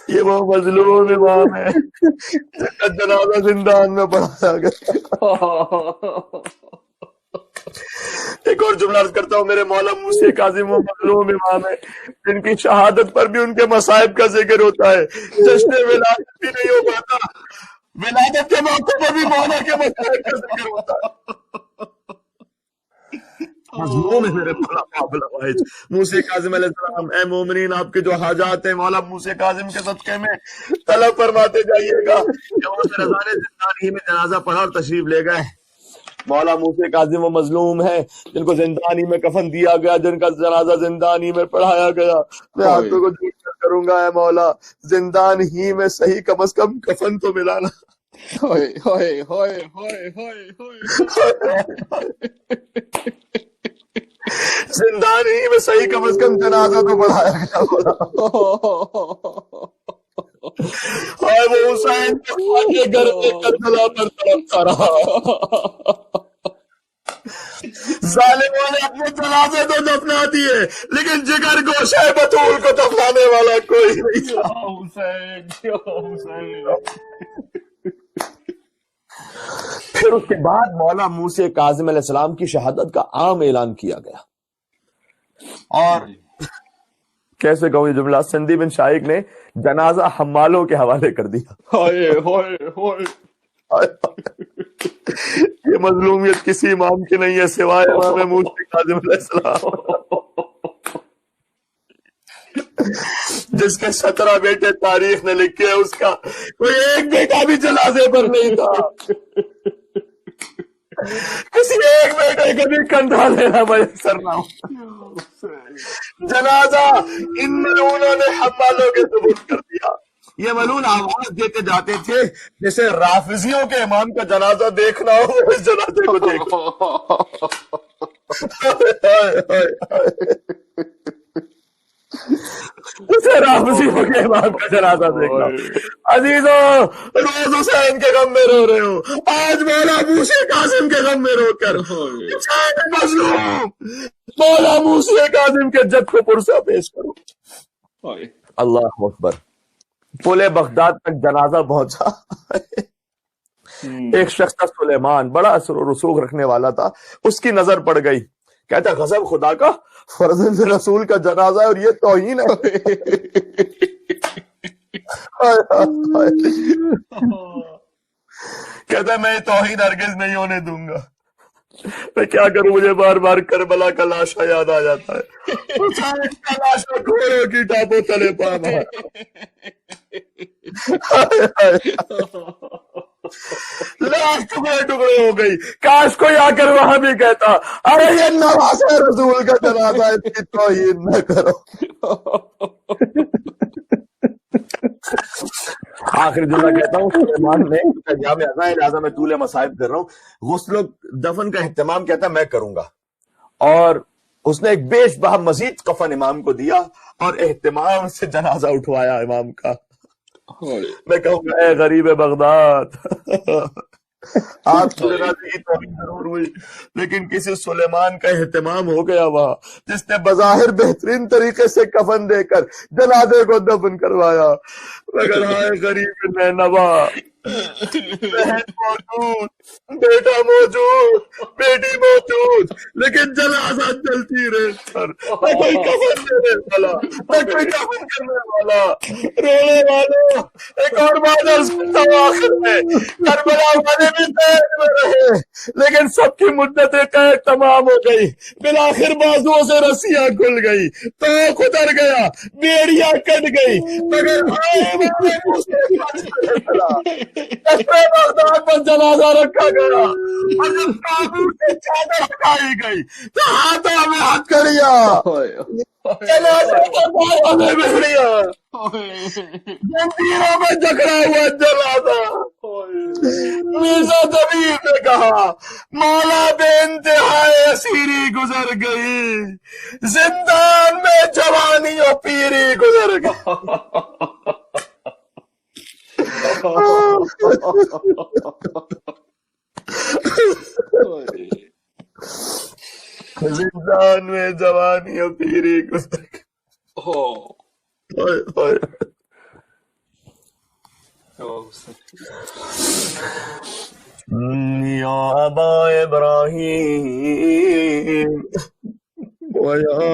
یہ وہ مظلوم امام ہے جس کا جنازہ زندان میں پڑھایا گیا۔ ایک اور جملہ عرض کرتا ہوں، میرے مولا موسی کاظم و مظلوم امام ہے، جن کی شہادت پر بھی ان کے مصائب کا ذکر ہوتا ہے، جشن ولادت بھی نہیں ہو پاتا، ولادت کے موقع پر بھی مولا کے مصائب کا ذکر ہوتا ہے۔ مظلوم ہے میرے مولا قابل حوائج موسی کاظم علیہ السلام۔ اے مومنین، آپ کے جو حاجات ہیں مولا موسی کاظم کے صدقے میں طلب فرماتے جائیے گا۔ جب رضا نے زندان ہی میں جنازہ پڑھا اور تشریف لے گئے، مولا موسی کاظم و مظلوم ہیں جن کو زندانی میں کفن دیا گیا، جن کا جنازہ زندانی میں پڑھایا گیا، میں ہاتھوں کو جھوٹ کر کروں گا، اے مولا زندان ہی میں صحیح کم از کم کفن تو ملانا۔ ہوئے ہوئے ہوئے ہوئے ہوئے ہوئے زندان ہی میں صحیح کم از کم جنازہ تو پڑھایا گیا مولا۔ اور وہ حسین کے گھر میں کربلا پر تڑپتا رہا، ظالموں نے اپنے جنازے تو دفنا دیے لیکن جگر گوشہ بطول کو دفنانے والا کوئی نہیں تھا۔ حسین حسین۔ پھر اس کے بعد مولا موسی کاظم علیہ السلام کی شہادت کا عام اعلان کیا گیا، اور کیسے کہوں یہ جملہ، سندھی بن شائق نے جنازہ حمالوں کے حوالے کر دیا۔ ہوئے ہوئے ہوئے یہ مظلومیت کسی امام کی نہیں ہے سوائے امام موسی کاظم علیہ السلام، جس کے 17 بیٹے تاریخ نے لکھے، اس کا کوئی ایک بیٹا بھی جنازے پر نہیں تھا، کسی ایک بیٹے کو بھی کندھا لینا میسر نہ ہو۔ جنازہ انہوں نے حمالوں کے ثبوت کر دیا۔ یہ ملون آواز دیتے جاتے تھے جیسے رافضیوں کے امام کا جنازہ دیکھنا ہو اس جنازے کو دیکھو۔ اسے رافضیوں کے امام کا جنازہ دیکھنا۔ عزیزوں، روز حسین کے غم میں رو رہے ہو، آج مولا موسی کاظم کے غم میں رو کر حسین مظلوم مولا موسی کاظم کے جد کو پرسہ پیش کرو۔ اللہ اکبر۔ پل بغداد تک جنازہ پہنچا، ایک شخص تھا سلیمان، بڑا اثر و رسوخ رکھنے والا تھا، اس کی نظر پڑ گئی، کہتا غضب خدا کا، فرزند رسول کا جنازہ ہے اور یہ توہین ہے۔ کہتا میں توہین ہرگز نہیں ہونے دوں گا۔ میں کیا کروں، مجھے بار بار کربلا کا لاشا یاد آ جاتا ہے، حسین کا لاشا گھوڑوں کی ٹاپوں تلے پا مارا۔ لاش ٹکڑے ٹکڑے ہو گئی، کاش کوئی آ کر وہاں بھی کہتا ارے یہ نواز رسول کا جنازہ ہے، اس کی توہین نہ کرو۔ آخر جملہ کہتا ہوں، سلیمان نے ایام اعزاں لہٰذا میں طول مصائب کر رہا ہوں، غسل و دفن کا اہتمام کہتا میں کروں گا، اور اس نے ایک بیش بہا مزید کفن امام کو دیا اور اہتمام سے جنازہ اٹھوایا امام کا۔ میں کہوں گا اے غریب بغداد، آپ جنازے کی توہین ضرور ہوئی لیکن کسی سلیمان کا اہتمام ہو گیا وہاں، جس نے بظاہر بہترین طریقے سے کفن دے کر جنازے کو دفن کروایا، مگر ہائے غریب نینوا، بہن موجود، بیٹا موجود، بیٹی موجود، لیکن جنازہ چلتی رہے سر، نہ کوئی کفن دینے والا، نہ کوئی کفن کرنے والا، رونے والوں۔ ایک اور بات عرض کرتا ہوں آخر میں، کربلا والے بھی قید میں رہے لیکن سب کی مدت قید تمام ہو گئی، بالآخر بازوؤں سے رسیاں کھل گئی، توق اتر گیا، بیڑیاں کٹ گئی، مگر بغداد پر جنازہ رکھا گیا، اور جب تابوت سے چادر ہٹائی گئی تو ہاتھوں میں ہتھکڑیاں، جنازے کے پاؤں میں بیڑیاں، زنجیروں میں جکڑا ہوا جنازہ۔ مرزا طبیب نے کہا مولا بے انتہائے اسیری گزر گئی، زندان میں جوانی و پیری گزر گئی۔ زندان میں جوانی و پیری گزر گئی۔ یا ابا ابراہیم ویا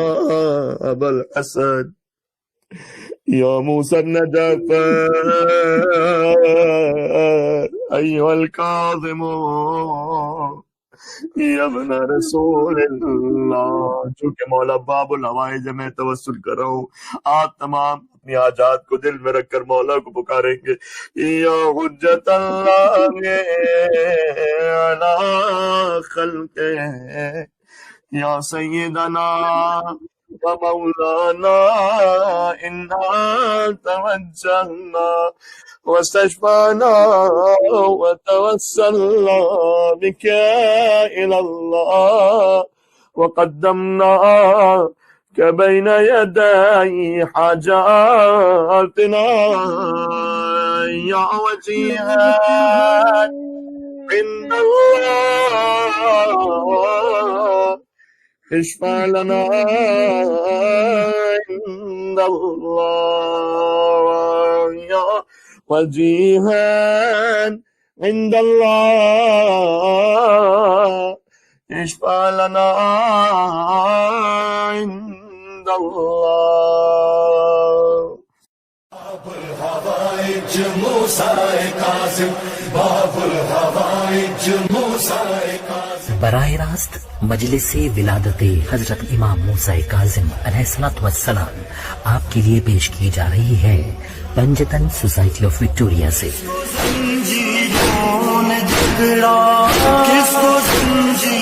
ابا الحسن یا موسیٰ النجفر ایھا الکاظم یا ابن رسول اللہ. چونکہ مولا باب الحوائج میں توسل کر رہا ہوں، آپ تمام اپنی حاجات کو دل میں رکھ کر مولا کو پکاریں گے. یا حجت اللہ علی خلقہ یا سیدنا و مولانا انا توجہنا واستشفعنا وتوسلنا بك إلى الله وقدمناك بين يدي حاجاتنا يا وجيها عند الله اشفع لنا عند الله يا وجيها عند الله اشفع لنا عند الله. باب الحوائج موسیٰ کاظم، باب الحوائج موسیٰ کاظم. براہ راست مجلس ولادت حضرت امام موسیٰ کاظم علیہ الصلوۃ والسلام آپ کے لیے پیش کی جا رہی ہے پنجتن سوسائٹی آف وکٹوریا سے. زنجیروں نے جھگڑا کس کو زنجیر